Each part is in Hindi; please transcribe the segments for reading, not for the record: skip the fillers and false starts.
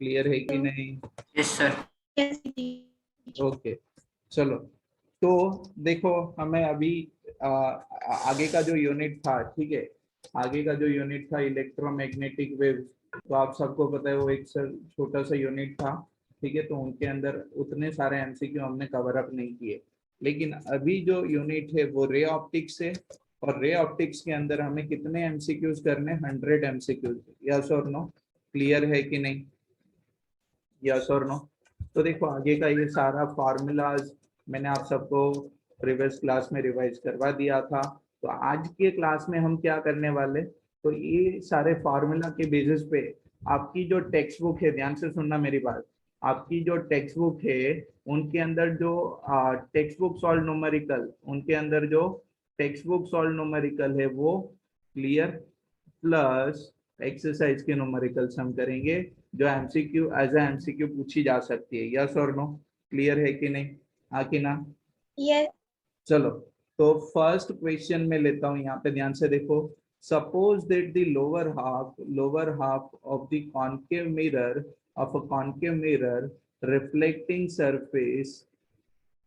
क्लियर है कि नहीं? Yes sir. ओके, चलो। तो देखो, हमें अभी आगे का जो यूनिट था, ठीक है, आगे का जो यूनिट था इलेक्ट्रोमैग्नेटिक वेव, तो आप सबको पता है वो एक छोटा सा यूनिट था, ठीक है। तो उनके अंदर उतने सारे एमसीक्यू हमने कवर अप नहीं किए। लेकिन अभी जो यूनिट है वो रे ऑप्टिक्स है, और रे ऑप्टिक्स के अंदर हमें कितने एमसीक्यूज करने? 100 एमसीक्यूज। यस और नो? क्लियर है कि नहीं? यस और नो? तो देखो, आगे का ये सारा फार्मूलाज मैंने आप सबको प्रीवियस क्लास में रिवाइज करवा दिया था। तो आज के क्लास में हम क्या करने वाले, तो ये सारे फार्मूला के बेसिस पे आपकी जो टेक्स्ट बुक है, ध्यान से सुनना मेरी बात, आपकी जो टेक्स्ट बुक है उनके अंदर जो टेक्स्ट बुक सॉल्व न्यूमेरिकल, उनके अंदर जो टेक्स्ट बुक सॉल्व न्यूमेरिकल है वो क्लियर, प्लस एक्सरसाइज के न्यूमेरिकल्स हम करेंगे जो एमसीक्यू एज ए एमसीक्यू पूछी जा सकती है। यस और नो? क्लियर है कि नहीं? हाँ कि ना? यस। चलो, तो फर्स्ट क्वेश्चन में लेता हूँ, यहाँ पे ध्यान से देखो। Suppose that the lower half of the concave mirror of a concave mirror reflecting surface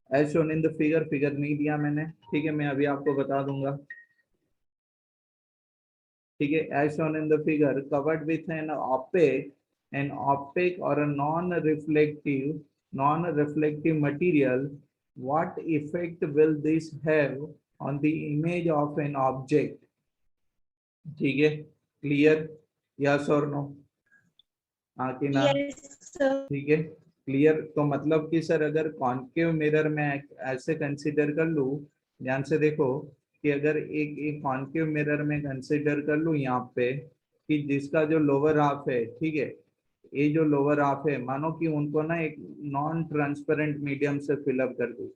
as shown in the figure, figure नहीं दिया मैंने, ठीक है, मैं अभी आपको बता दूंगा, ठीक है। As shown in the figure covered with an opaque or a non-reflective material, what effect will this have on the image of an object? ठीक है, क्लियर? यस और नो? हाँ कि ना? Yes sir. ठीक है, क्लियर। तो मतलब कि सर अगर कॉन्केव मिरर में ऐसे कंसीडर कर लूँ, ध्यान से देखो, कि अगर एक एक कॉन्केव मिरर में कंसीडर कर लूँ यहाँ पे, कि जिसका जो लोअर हाफ है, ठीक है, ये जो लोअर हाफ है, मानो कि उनको ना एक नॉन ट्रांसपेरेंट मीडियम से फिलअप कर दूँ,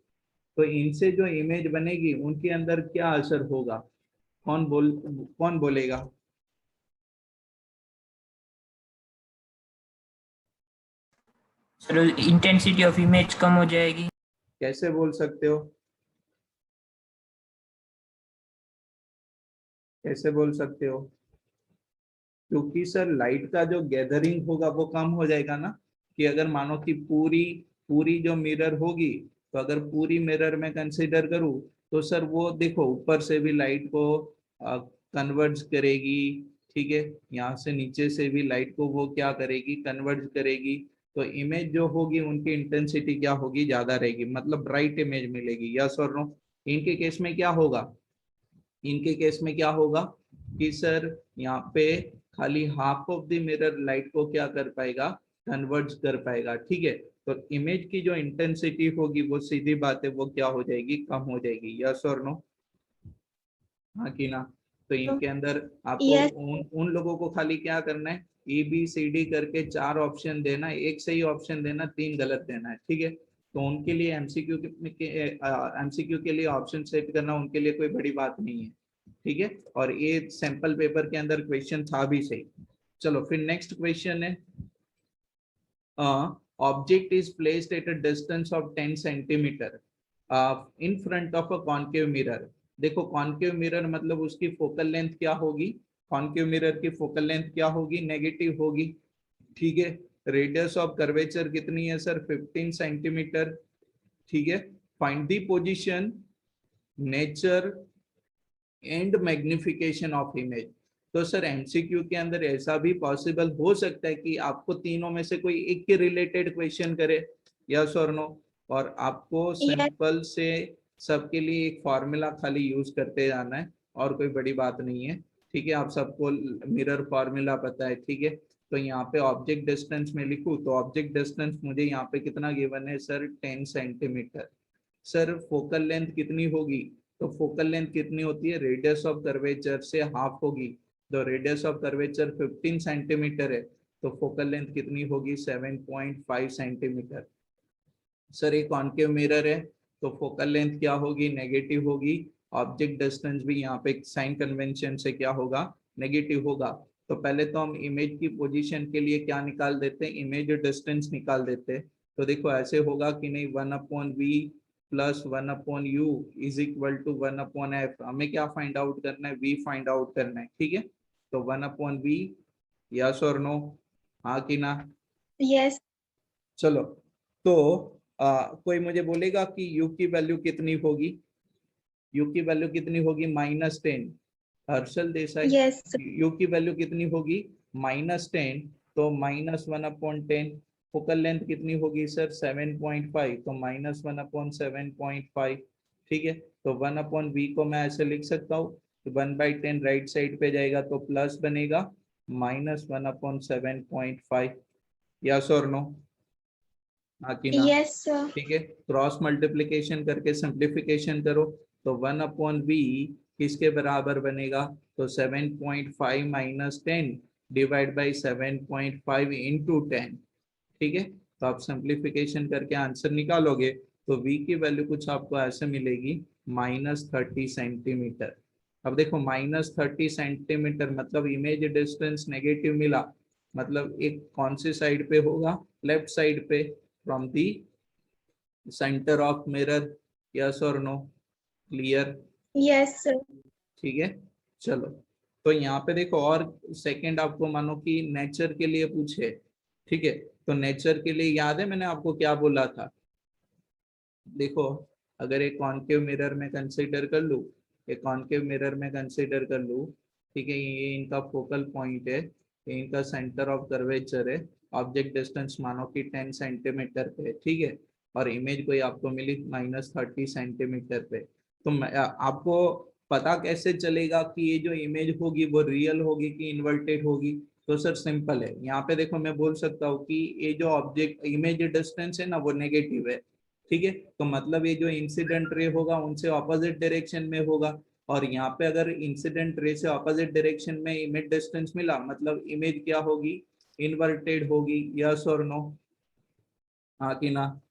तो इनसे जो इमेज बनेगी उनके अंदर क्या असर होगा? कौन बोलेगा? सर इंटेंसिटी ऑफ इमेज कम हो जाएगी। कैसे बोल सकते हो? कैसे बोल सकते हो? क्योंकि सर लाइट का जो गैदरिंग होगा वो कम हो जाएगा ना। कि अगर मानो कि पूरी पूरी जो मिरर होगी, तो अगर पूरी मिरर में कंसीडर करूँ, तो सर वो देखो ऊपर से भी लाइट को कन्वर्ज करेगी, ठीक है, यहाँ से नीचे से भी लाइट को वो क्या करेगी? कन्वर्ज करेगी। तो इमेज जो होगी उनकी इंटेंसिटी क्या होगी? ज्यादा रहेगी, मतलब ब्राइट इमेज मिलेगी। यस और नो? इनके केस में क्या होगा? इनके केस में क्या होगा कि सर यहाँ पे खाली half of the mirror light को क्या कर पाएगा? कन्वर्ज कर पाएगा, ठीक है। तो इमेज की जो इंटेंसिटी होगी वो सीधी बात है वो क्या हो जाएगी? कम हो जाएगी। यस और नो? हाँ कि ना? तो इनके अंदर आपको यस। उन लोगों को खाली क्या करना है? ए बी सी डी करके 4 ऑप्शन देना, एक सही ऑप्शन देना, 3 गलत देना है, ठीक है। तो उनके लिए एमसीक्यू के लिए ऑप्शन सेट करना उनके लिए कोई बड़ी बात नहीं है, ठीक है। और ये सैंपल पेपर के अंदर क्वेश्चन था भी सही। चलो फिर नेक्स्ट क्वेश्चन है, object is placed at a distance of 10 centimetre in front of a concave mirror. देखो कॉन्केव मिरर मतलब उसकी फोकल लेंथ क्या होगी? कॉन्केव मिरर की फोकल लेंथ क्या होगी? नेगेटिव होगी, ठीक है। रेडियस ऑफ कर्वेचर कितनी है सर? 15 सेंटीमीटर, ठीक है। Find the position, nature and magnification of image. तो सर एमसीक्यू के अंदर ऐसा भी पॉसिबल हो सकता है कि आपको तीनों में से कोई एक के रिलेटेड क्वेश्चन करे। यस और नो? और आपको यस। सिंपल से सबके लिए एक फॉर्मूला खाली यूज करते जाना है, और कोई बड़ी बात नहीं है, ठीक है। आप सबको मिरर फॉर्मूला पता है, ठीक है। तो यहाँ पे ऑब्जेक्ट डिस्टेंस में लिखूं, तो ऑब्जेक्ट डिस्टेंस मुझे यहाँ पे कितना गिवन है sir? 10 centimetre. Sir focal length कितनी होगी? तो फोकल लेंथ कितनी होती है? रेडियस ऑफ कर्वेचर से हाफ होगी। तो रेडियस ऑफ कर्वेचर 15 सेंटीमीटर है, तो फोकल लेंथ कितनी होगी? 7.5 सेंटीमीटर। सर एक कॉन्केव मिरर है, तो फोकल लेंथ क्या होगी? नेगेटिव होगी। ऑब्जेक्ट डिस्टेंस भी यहाँ पे साइन कन्वेंशन से क्या होगा? नेगेटिव होगा। तो पहले तो हम इमेज की पोजीशन के लिए क्या निकाल देते हैं? इमेज डिस्टेंस निकाल देते हैं। तो देखो ऐसे होगा कि नहीं, 1/v plus 1/u is equal to 1/f। हमें क्या फाइंड आउट करना है? v फाइंड आउट करना है, ठीक है। तो 1/v, यस और नो? हाँ कि ना? Yes. चलो, तो कोई मुझे बोलेगा कि u की वैल्यू कितनी होगी? u की वैल्यू कितनी होगी? -10। हर्षल देसाई, Yes. u की वैल्यू कितनी होगी? -10, तो -1/10। फोकल लेंथ कितनी होगी सर? 7.5, तो -1/7.5। ठीक है, तो 1/v को मैं ऐसे लिख सकता हूँ, 1/10 राइट साइड पे जाएगा तो प्लस बनेगा -1/7.5। यस और नो? हाँ कि ना? Yes, sir. ठीक है, क्रॉस मल्टीप्लिकेशन करके सिंप्लीफिकेशन करो तो 1/v किसके बराबर बनेगा? तो 7.5 - 10 डिवाइड बाई 7.5 इंटू 10। ठीक है, तो आप सिंप्लीफिकेशन करके आंसर निकालोगे तो v की वैल्यू कुछ आपको ऐसे मिलेगी -30 सेंटीमीटर। अब देखो -30 सेंटीमीटर मतलब इमेज डिस्टेंस नेगेटिव मिला, मतलब एक कौन सी साइड पे होगा? लेफ्ट साइड पे, from the centre of mirror. Yes और नो? क्लियर? Yes, sir. ठीक है, चलो, तो यहाँ पे देखो, और सेकंड आपको मानो कि नेचर के लिए पूछे, ठीक है, तो नेचर के लिए याद है मैंने आपको क्या बोला था? देखो, अगर एक कॉन्केव मिरर में कंसीडर कर लूँ, एक कॉन्केव मिरर में कंसीडर कर लूँ, ठीक है, ये इनका फोकल पॉइंट है, ये इनका सेंटर ऑफ कर्वेचर है, ऑब्जेक्ट डिस्टेंस मानो कि 10 सेंटीमीटर पे, ठीक है, और इमेज कोई आपको मिली -30 सेंटीमीटर पे, तो आपको पता कैसे चलेगा कि ये जो इमेज होगी वो रियल होगी कि इन्वर्टेड होगी? तो सर सिंपल है, यहाँ पे देखो मैं बोल सकता हूँ कि ये जो ऑब्जेक्ट इमेज डिस्टेंस है ना वो नेगेटिव है, ठीक है, तो मतलब ये जो इंसिडेंट रे होगा उनसे ऑपोजिट डायरेक्शन में होगा, और यहाँ पे अगर इंसिडेंट रे से ऑपोजिट डायरेक्शन में इमेज डिस्टेंस मिला मतलब इमेज क्या होगी? इन्वर्टेड होगी। यस और नो? हाँ कि ना?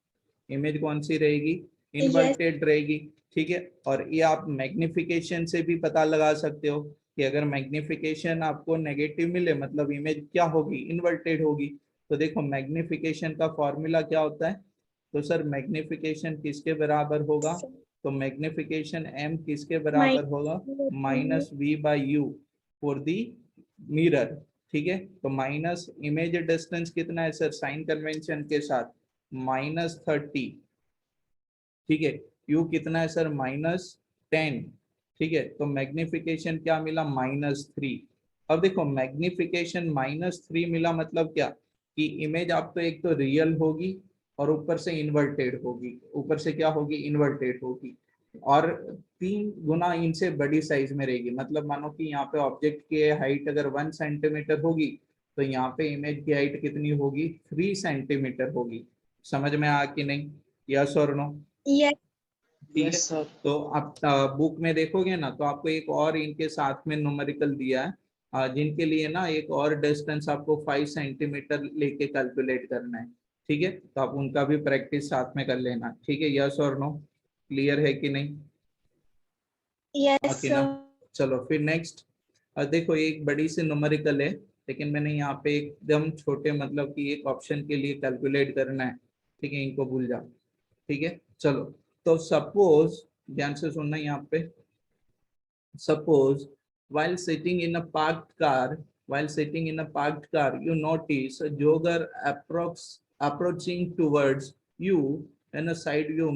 इमेज कौन सी रहेगी? Yes. इन्वर्टेड रहेगी। ठीक है, और ये आप मैग्निफिकेशन से भी पता लगा सकते हो कि अगर मैग्निफिकेशन आपको नेगेटिव मिले मतलब इमेज क्या होगी? इन्वर्टेड होगी। तो देखो मैग्निफिकेशन का फॉर्मूला क्या होता है? तो सर मैग्निफिकेशन किसके बराबर होगा? तो मैग्निफिकेशन m किसके My. बराबर होगा? -v/u for the mirror. ठीक है, तो माइनस इमेज डिस्टेंस कितना है सर साइन कन्वेंशन के साथ? -30। ठीक है, u कितना है सर? -10। ठीक है, तो मैग्निफिकेशन क्या मिला? -3। अब देखो मैग्निफिकेशन -3 मिला मतलब क्या कि इमेज आपको एक तो रियल होगी और ऊपर से इन्वर्टेड होगी, ऊपर से क्या होगी? इन्वर्टेड होगी, और 3 गुना इनसे बड़ी साइज में रहेगी। मतलब मानो कि यहाँ पे ऑब्जेक्ट की हाइट अगर 1 सेंटीमीटर होगी तो यहाँ पे इमेज की हाइट कितनी होगी? 3 सेंटीमीटर होगी। समझ में आ कि नहीं? यस और नो? Yes. ठीक है, यस सर। तो आप बुक में देखोगे ना तो आपको एक और इनके साथ में न्यूमेरिकल दिया है, जिनके लिए ना एक और डिस्टेंस आपको 5 सेंटीमीटर लेके कैलकुलेट करना है। ठीक है, तो आप उनका भी प्रैक्टिस साथ में कर लेना। ठीक है, यस और नो? क्लियर है कि नहीं? हाँ Yes, कि ना? sir. चलो फिर नेक्स्ट, देखो एक बड़ी सी न्यूमेरिकल है, लेकिन मैंने यहाँ पे एकदम छोटे मतलब कि एक ऑप्शन के लिए कैलकुलेट करना है। ठीक है, इनको भूल जाओ। ठीक है, चलो, तो सपोज, ध्यान से सुनना यहाँ पे, suppose while sitting in a parked car, you notice a jogger approaching towards you in a side view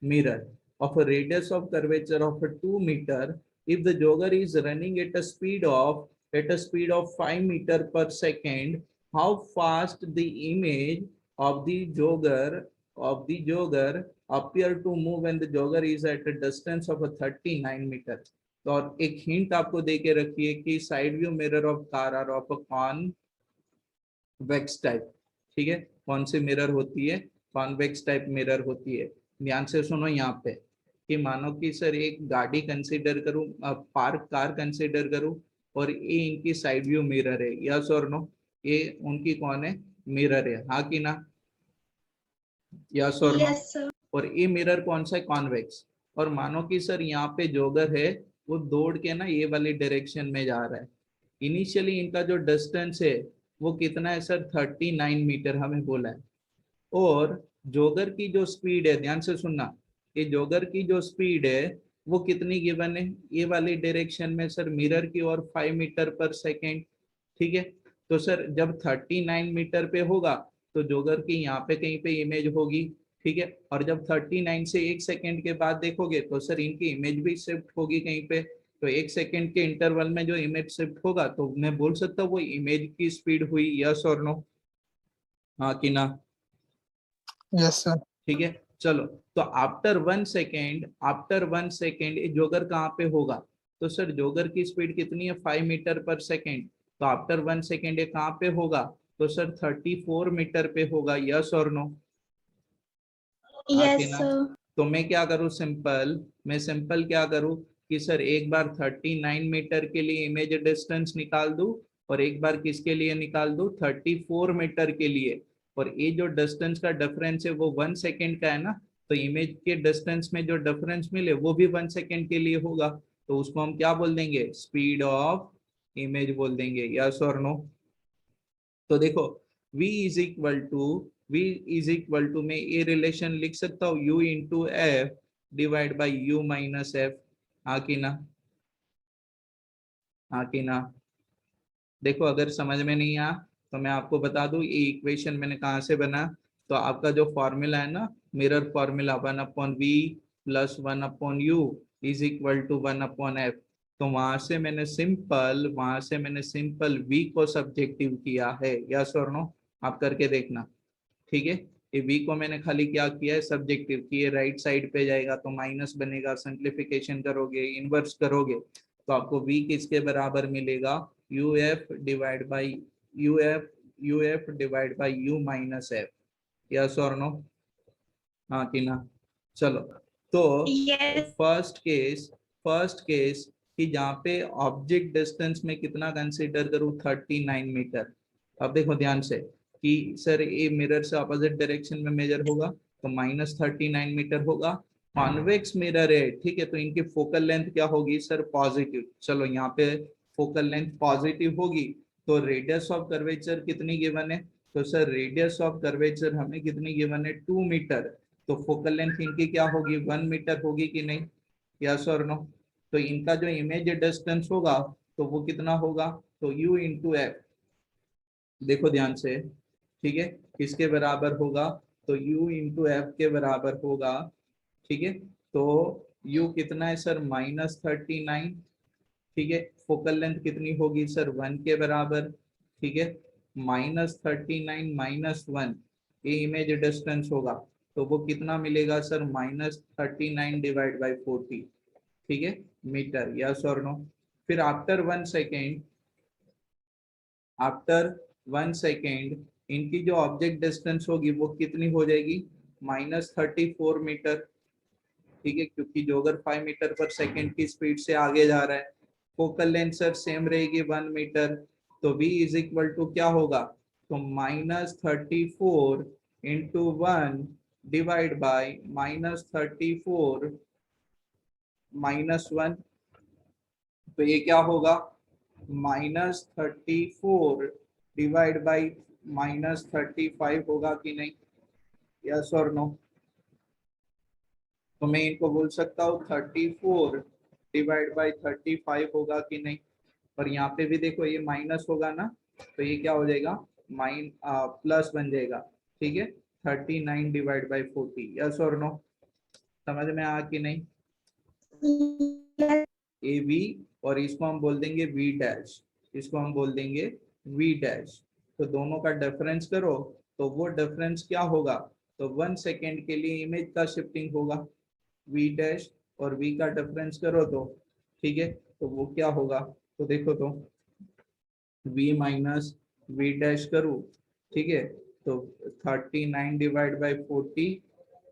mirror of a radius of curvature of a 2 meter. If the jogger is running at a speed of 5 meter per second, how fast the image of the jogger appear to move when the jogger is at a distance of a 39 meter? तो और एक हिंट आपको दे के रखिए कि side view mirror of car are of a convex type. ठीक है, कौन सी मिरर होती है? कॉन्वेक्स टाइप मिरर होती है। ध्यान से सुनो यहाँ पे कि मानो कि सर एक गाड़ी कंसीडर करूं, पार्क कार कंसीडर करूं, और ये इनकी साइड व्यू मिरर है। यस और नो? ये उनकी कौन है? मिरर है। हाँ कि ना? यस और नो? Yes, sir. और ये मिरर कौन सा है? कॉन्वेक्स। और मानो कि सर यहाँ पे जोगर है वो दौड़ के ना ये वाली डायरेक्शन में जा रहा है। इनिशियली इनका जो डिस्टेंस है वो कितना है सर? 39 मीटर हमें बोला है। और जोगर की जो स्पीड है, ध्यान से सुनना, ये जोगर की जो स्पीड है वो कितनी गिवन है? ये वाली डायरेक्शन में सर मिरर की और 5 मीटर पर सेकेंड। ठीक है, तो सर जब 39 मीटर पे होगा तो जोगर की यहाँ पे कहीं पे इमेज होगी, ठीक है। और जब 39 से 1 सेकंड के बाद देखोगे तो सर इनकी इमेज भी शिफ्ट होगी कहीं पे। तो 1 सेकंड के इंटरवल में जो इमेज शिफ्ट होगा तो मैं बोल सकता हूँ वो इमेज की स्पीड हुई, यस और नो, हाँ कि ना। Yes sir. ठीक है, चलो। तो आफ्टर 1 सेकेंड जोगर कहाँ पे होगा, तो सर जोगर की स्पीड कितनी है 5 मीटर पर सेकेंड। तो आफ्टर 1 सेकेंड ये कहाँ पे होगा, तो सर 34 मीटर पे होगा, यस और नो, हाँ कि Yes, ना। sir. तो मैं क्या करूँ, मैं सिंपल क्या करूँ कि सर एक बार 39 मीटर के लिए इमेज डिस्टेंस निकाल दूं और एक बार किसके लिए निकाल दूं, 34 मीटर के लिए। और ये जो डिस्टेंस का डिफरेंस है वो 1 सेकेंड का है ना, तो इमेज के डिस्टेंस में जो डिफरेंस मिले वो भी 1 सेकेंड के लिए होगा। तो उसको हम क्या बोल देंगे, स्पीड ऑफ इमेज बोल देंगे, यस और नो। तो देखो v इज इक्वल टू मैं ये रिलेशन लिख सकता हूँ u into F divide by u minus F, हाँ कि ना, हाँ कि ना। देखो अगर समझ में नहीं आया तो मैं आपको बता दूं ये इक्वेशन मैंने कहाँ से बना। तो आपका जो फॉर्मूला है ना, mirror formula 1/v plus 1/u is equal to 1/f। तो वहां से मैंने सिंपल v को सब्जेक्टिव किया है, यस और नो, आप करके देखना, ठीक है। ये v को मैंने खाली क्या किया है, सब्जेक्टिव की, ये राइट साइड पे जाएगा तो माइनस बनेगा, सिंप्लीफिकेशन करोगे, इनवर्स करोगे तो आपको v किसके बराबर मिलेगा, uf divide by u minus F, yes और नो, हाँ कि ना। चलो, तो Yes. फर्स्ट केस कि जहाँ पे ऑब्जेक्ट डिस्टेंस में कितना कंसीडर करूँ, 39 मीटर। अब देखो ध्यान से कि सर ये मिरर से अपोजिट डायरेक्शन में मेजर होगा तो -39 मीटर होगा। कॉन्वेक्स मिरर है, ठीक है, तो इनकी फोकल लेंथ क्या होगी सर, पॉजिटिव। चलो यहाँ पे फोकल लेंथ पॉजिटिव होगी तो रेडियस ऑफ कर्वेचर कितनी गिवन है, तो सर रेडियस ऑफ कर्वेचर हमें कितनी गिवन है, 2 मीटर। तो फोकल लेंथ इनकी क्या होगी, 1 मीटर होगी कि नहीं, यस और नो। तो इनका जो इमेज डिस्टेंस होगा तो वो कितना होगा, तो u इंटू एफ, देखो ध्यान से, ठीक है, किसके बराबर होगा, तो u इंटू एफ के बराबर होगा, ठीक है। तो u कितना है सर, -39, ठीक है। फोकल लेंथ कितनी होगी सर, 1 के बराबर, ठीक है। -39 -1 ये इमेज डिस्टेंस होगा तो वो कितना मिलेगा सर, -39 डिवाइड बाई 40, ठीक है, मीटर, यस और नो। फिर आफ्टर 1 सेकेंड इनकी जो ऑब्जेक्ट डिस्टेंस होगी वो कितनी हो जाएगी, -34 मीटर, ठीक है, क्योंकि जो अगर 5 मीटर पर सेकेंड की स्पीड से आगे जा रहा है। फोकल लेंथ सर सेम रहेगी 1 मीटर। तो v इज इक्वल टू क्या होगा, तो -34 इंटू 1 डिवाइड बाई -34 -1। तो ये क्या होगा, -34 डिवाइड बाई -35 होगा कि नहीं, यस और नो। तो मैं इनको बोल सकता हूँ 34 डिवाइड बाई 35 होगा कि नहीं। और यहाँ पे भी देखो ये माइनस होगा ना, तो ये क्या हो जाएगा, प्लस बन जाएगा, ठीक है, 39 डिवाइड बाई 40, यस और नो, समझ में आ कि नहीं। Yes. ए वी, और इसको हम बोल देंगे वी डैश, इसको हम बोल देंगे वी डैश। तो दोनों का डिफरेंस करो तो वो डिफरेंस क्या होगा, तो 1 सेकेंड के लिए इमेज का शिफ्टिंग होगा, वी डैश और वी का डिफरेंस करो तो, ठीक है, तो वो क्या होगा, तो देखो तो v माइनस वी डैश करूँ, ठीक है, तो 39 divide by 40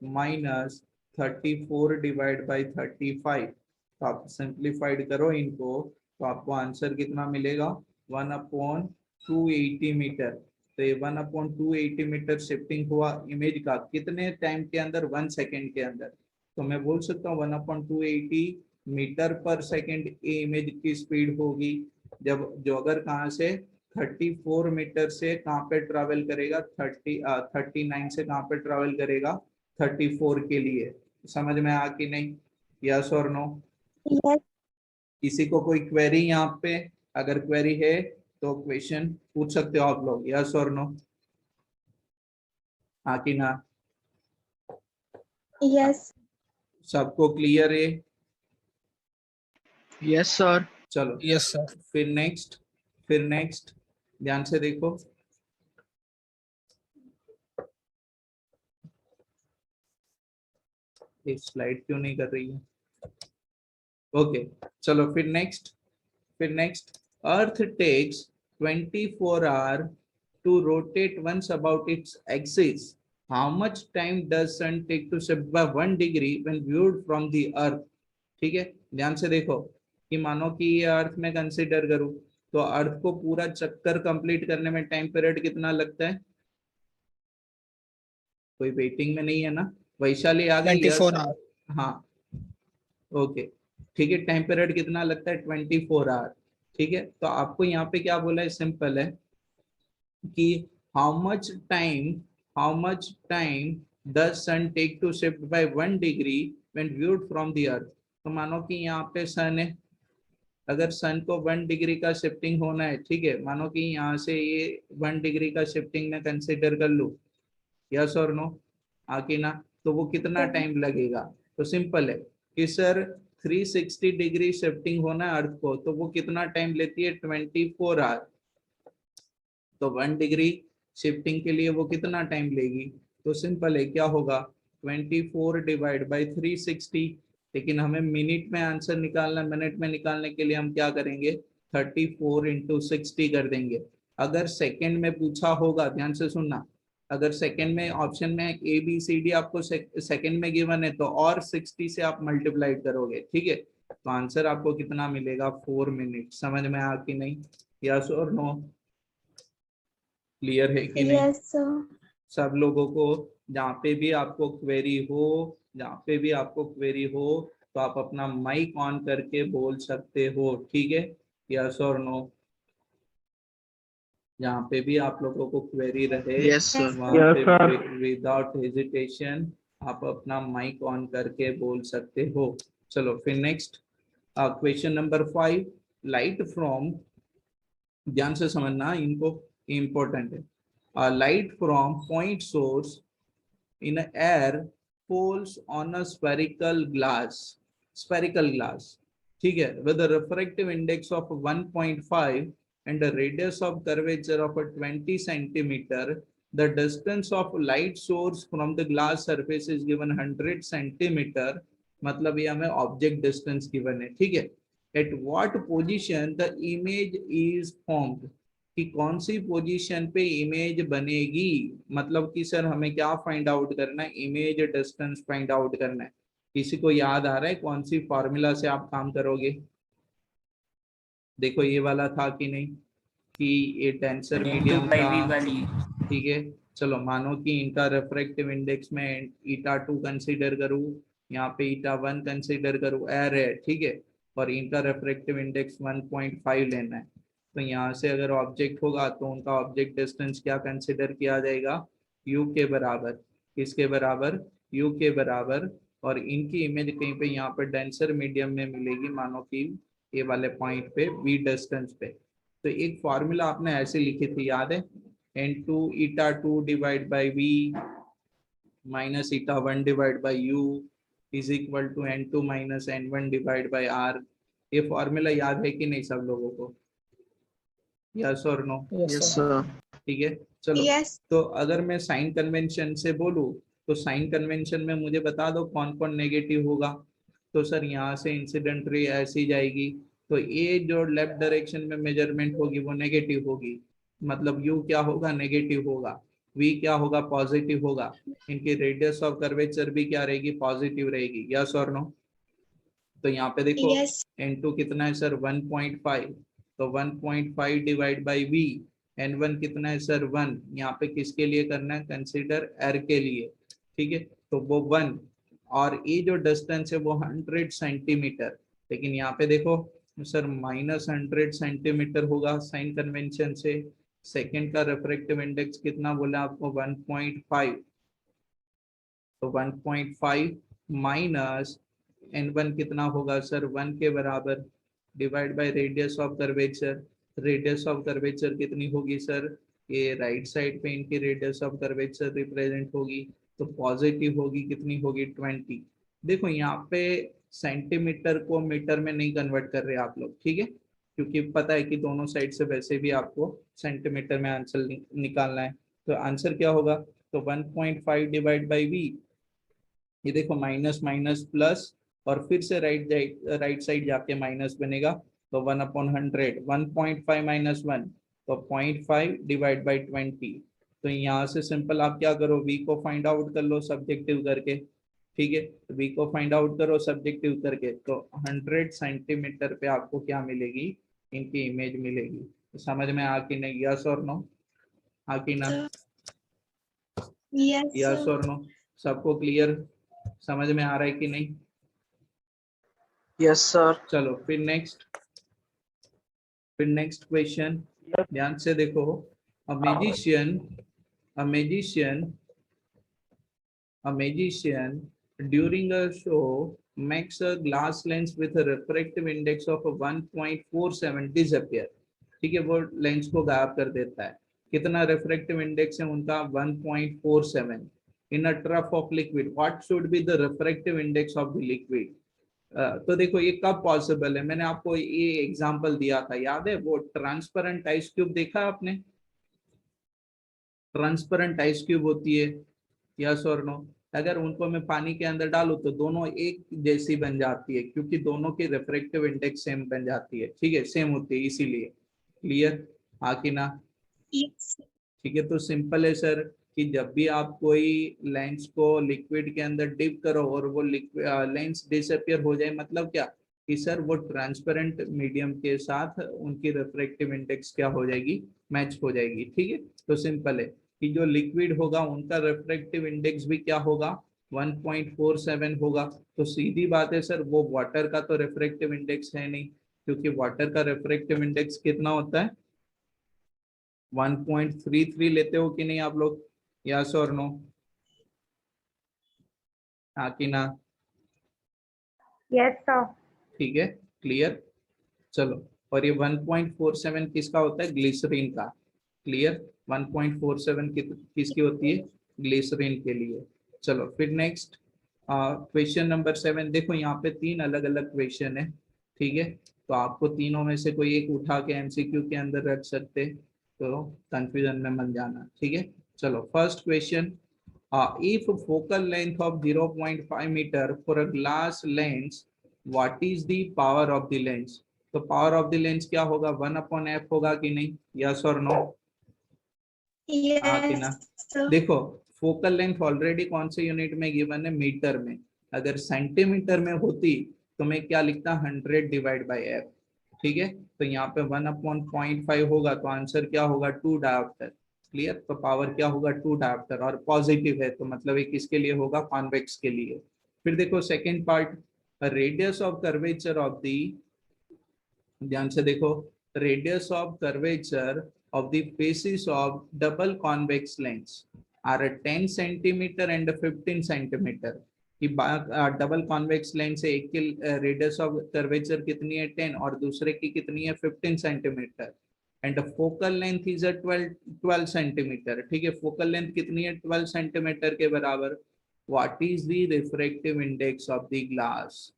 minus 34 divide by 35। तो आप सिंप्लीफाइड करो इनको तो आपको आंसर कितना मिलेगा, 1/280 मीटर। तो ये 1/280 मीटर शिफ्टिंग हुआ इमेज का कितने टाइम के अंदर, 1 सेकेंड के अंदर। तो मैं बोल सकता हूँ 1/280 मीटर पर सेकेंड ये इमेज की स्पीड होगी। जब जो अगर कहाँ से 34 मीटर से कहाँ पे ट्रेवल करेगा, 39 से कहाँ पे ट्रेवल करेगा, 34 के लिए। समझ में आ कि नहीं, यस और नो। Yes. किसी को कोई क्वेरी यहाँ पे, अगर क्वेरी है तो क्वेश्चन पूछ सकते हो आप लोग, यस और नो, हाँ कि ना? Yes. सबको क्लियर है? Yes, sir. चलो Yes, sir. फिर नेक्स्ट ध्यान से देखो। ये स्लाइड क्यों नहीं कर रही है? ओके चलो फिर next earth takes 24 hour to rotate once about its axis, how much time does sun take to shift by 1 degree when viewed from the earth. ठीक है, ध्यान से देखो कि मानो कि ये अर्थ में कंसीडर करूं तो अर्थ को पूरा चक्कर कंप्लीट करने में टाइम पीरियड कितना लगता है? कोई वेटिंग में नहीं है ना? वैशाली आ गई? 24 hour. हाँ ओके ठीक है, टाइम पीरियड कितना लगता है? 24 आवर। ठीक है, तो आपको यहाँ पे क्या बोला है? सिंपल है कि how much time the sun take to shift by 1 degree when viewed from the earth. तो मानो कि यहाँ पे सन है, अगर सन को 1 डिग्री का शिफ्टिंग होना है, ठीक है, मानो कि यहाँ से ये 1 डिग्री का शिफ्टिंग में कंसिडर कर लूँ, यस और नो, आके ना, तो वो कितना टाइम लगेगा? तो सिंपल है कि सर 360 डिग्री शिफ्टिंग होना है अर्थ को, तो वो कितना टाइम लेती है? 24 आवर। तो 1 डिग्री शिफ्टिंग के लिए वो कितना टाइम लेगी? तो सिंपल है, क्या होगा? 24 डिवाइड बाई 360। लेकिन हमें मिनट में आंसर निकालना, मिनट में निकालने के लिए हम क्या करेंगे? 34 इंटू 60 कर देंगे। अगर सेकंड में पूछा होगा, ध्यान से सुनना, अगर सेकंड में ऑप्शन में ए बी सी डी आपको सेकंड में गिवन है तो और 60 से आप मल्टीप्लाई करोगे, ठीक है, तो आंसर आपको कितना मिलेगा? 4 मिनट। समझ में आ कि नहीं? यस और नो? क्लियर है कि नहीं Yes, sir. सब लोगों को? जहाँ पे भी आपको क्वेरी हो तो आप अपना माइक ऑन करके बोल सकते हो, ठीक है, यस और नो? जहाँ पे भी आप लोगों को क्वेरी रहे Yes, sir. वहाँ पे विदाउट हेजिटेशन आप अपना माइक ऑन करके बोल सकते हो। चलो फिर next question number 5, light from, ध्यान से समझना इनको, इम्पोर्टेंट है। Light from point source in air falls on a spherical glass, ठीक है, with a refractive index of 1.5 and a radius of curvature of a 20 centimeter. The distance of light source from the glass surface is given 100 centimeter, मतलब ये हमें ऑब्जेक्ट डिस्टेंस गिवन है, ठीक है। At what position the image is formed, कि कौन सी पोजीशन पे इमेज बनेगी, मतलब कि सर हमें क्या फाइंड आउट करना है? इमेज डिस्टेंस फाइंड आउट करना है। किसी को याद आ रहा है कौन सी फॉर्मूला से आप काम करोगे? देखो ये वाला था कि नहीं, कि ये टेंसर मीडियम था, वाली। ठीक है। चलो मानो कि इनका रिफ्रैक्टिव इंडेक्स में ईटा 2 कंसीडर करूँ, यहाँ पे ईटा 1 कंसीडर करूँ, एर है, ठीक है, और इनका रिफ्रैक्टिव इंडेक्स 1.5 लेना है। तो यहाँ से अगर ऑब्जेक्ट होगा तो उनका ऑब्जेक्ट डिस्टेंस क्या कंसीडर किया जाएगा? यू के बराबर। किसके बराबर? यू के बराबर। और इनकी इमेज कहीं पे यहाँ पे डेंसर मीडियम में मिलेगी, मानो कि ये वाले पॉइंट पे वी डिस्टेंस पे। तो एक फॉर्मूला आपने ऐसे लिखी थी, याद है? n2 eta2 divide by v minus eta1 divide by u is equal to n2 minus n1 divide by r। ये फॉर्मूला याद है कि नहीं सब लोगों को? यस और no? Yes, Yes, sir. sir. ठीक है, चलो। Yes. तो अगर मैं साइन कन्वेंशन से बोलूं तो साइन कन्वेंशन में मुझे बता दो कौन कौन नेगेटिव होगा। तो सर यहाँ से इंसिडेंट रे ऐसी जाएगी, तो ये जो लेफ्ट डायरेक्शन में मेजरमेंट होगी वो नेगेटिव होगी, मतलब यू क्या होगा? नेगेटिव होगा। वी क्या होगा? पॉजिटिव होगा। इनकी रेडियस ऑफ कर्वेचर भी क्या रहेगी? पॉजिटिव रहेगी। यस और नो? तो यहाँ पे देखो Yes. n2 कितना है सर? 1.5, तो 1.5 डिवाइड बाई v। n1 कितना है सर? 1। यहाँ पे किसके लिए करना है? कंसीडर r के लिए, ठीक है, तो वो 1। और ये जो डिस्टेंस है वो 100 सेंटीमीटर, लेकिन यहाँ पे देखो सर -100 सेंटीमीटर होगा साइन कन्वेंशन से। सेकंड का रिफ्रैक्टिव इंडेक्स कितना बोला आपको? 1.5, तो 1.5 माइनस n1 कितना होगा सर? 1 के बराबर, divide by radius of curvature. Radius of curvature कितनी होगी सर, ये राइट साइड पे इनकी रेडियस ऑफ कर्वेचर रिप्रेजेंट होगी, तो पॉजिटिव होगी, कितनी होगी 20। देखो यहाँ पे सेंटीमीटर को मीटर में नहीं कन्वर्ट कर रहे आप लोग, ठीक है, क्योंकि पता है कि दोनों साइड से वैसे भी आपको सेंटीमीटर में आंसर निकालना है। तो आंसर क्या होगा, तो 1.5 डिवाइड बाई वी, ये देखो माइनस माइनस प्लस, और फिर से राइट साइड जाके माइनस बनेगा, तो 1/100, 1.5 माइनस 1, तो 0.5 डिवाइड बाई 20। तो यहाँ से सिंपल आप क्या करो, v को फाइंड आउट कर लो सब्जेक्टिव करके, ठीक है, v को फाइंड आउट करो सब्जेक्टिव करके, तो 100 सेंटीमीटर पे आपको क्या मिलेगी, इनकी इमेज मिलेगी। तो समझ में आ कि नहीं, यस और नो, आ कि ना, Yes, यस sir. और नो, सबको क्लियर, समझ में आ रहा है कि नहीं। Yes, sir. चलो फिर नेक्स्ट क्वेश्चन, ध्यान से देखो। A magician during a show makes a glass lens with a refractive index of 1.47 disappear, ठीक है, वो लेंस को गायब कर देता है, कितना रिफ्रैक्टिव इंडेक्स है उनका 1.47 in a trough of liquid, what should be the refractive index of the liquid. तो देखो ये कब पॉसिबल है, मैंने आपको ये एग्जांपल दिया था, याद है, वो ट्रांसपेरेंट आइस क्यूब देखा आपने, ट्रांसपेरेंट आइस क्यूब होती है, यस और नो, अगर उनको मैं पानी के अंदर डालूं तो दोनों एक जैसी बन जाती है, क्योंकि दोनों की रिफ्रैक्टिव इंडेक्स सेम बन जाती है, ठीक है, सेम होती है, इसीलिए। क्लियर, हाँ कि ना, Yes. ठीक है। तो सिंपल है सर कि जब भी आप कोई लेंस को लिक्विड के अंदर डिप करो और वो लेंस डिसअपियर हो जाए, मतलब क्या कि सर वो ट्रांसपेरेंट मीडियम के साथ उनकी रिफ्रैक्टिव इंडेक्स क्या हो जाएगी, मैच हो जाएगी, ठीक है। तो सिंपल है कि जो लिक्विड होगा उनका रिफ्रैक्टिव इंडेक्स भी क्या होगा, 1.47 होगा। तो सीधी बात है सर, वो वाटर का तो रिफ्रैक्टिव इंडेक्स है नहीं, क्योंकि वाटर का रिफ्रैक्टिव इंडेक्स कितना होता है, 1.33 लेते हो कि नहीं आप लोग, यस और नो, हाँ कि ना, Yes, sir. ठीक है, क्लियर। चलो, और ये 1.47 किसका होता है, ग्लिसरीन का, क्लियर, 1.47 किसकी होती है, ग्लिसरीन के लिए। चलो फिर नेक्स्ट क्वेश्चन नंबर 7, देखो यहाँ पे 3 अलग अलग क्वेश्चन है, ठीक है, तो आपको तीनों में से कोई एक उठा के एमसीक्यू के अंदर रख सकते, तो कंफ्यूजन में मत जाना, ठीक है। चलो first question, if focal length of 0.5 meter for a glass lens, what is the power of the lens। तो पावर ऑफ द लेंस क्या होगा, 1/f होगा कि नहीं, यस और नो, हाँ कि ना। Yes, sir. देखो फोकल लेंथ ऑलरेडी कौन से यूनिट में गिवन है, मीटर में, अगर सेंटीमीटर में होती तो मैं क्या लिखता, 100 डिवाइड बाई एफ, ठीक है। तो यहाँ पे 1/0.5 होगा, तो आंसर क्या होगा, 2 डायोप्टर, क्लियर। तो पावर क्या होगा, 2 डायोप्टर, और पॉजिटिव है तो मतलब ये किसके लिए होगा, कॉन्वेक्स के लिए। फिर देखो second part, radius of curvature of the, ध्यान से देखो, radius of curvature of the faces of double convex lens are 10 centimeter and 15 centimeter, कि डबल कॉन्वेक्स लेंस से एक की रेडियस ऑफ कर्वेचर कितनी है 10 और दूसरे की कितनी है 15 centimetre, and focal length is 12 centimetre, ठीक है, फोकल लेंथ कितनी है 12 सेंटीमीटर के बराबर। What is the refractive index of the glass,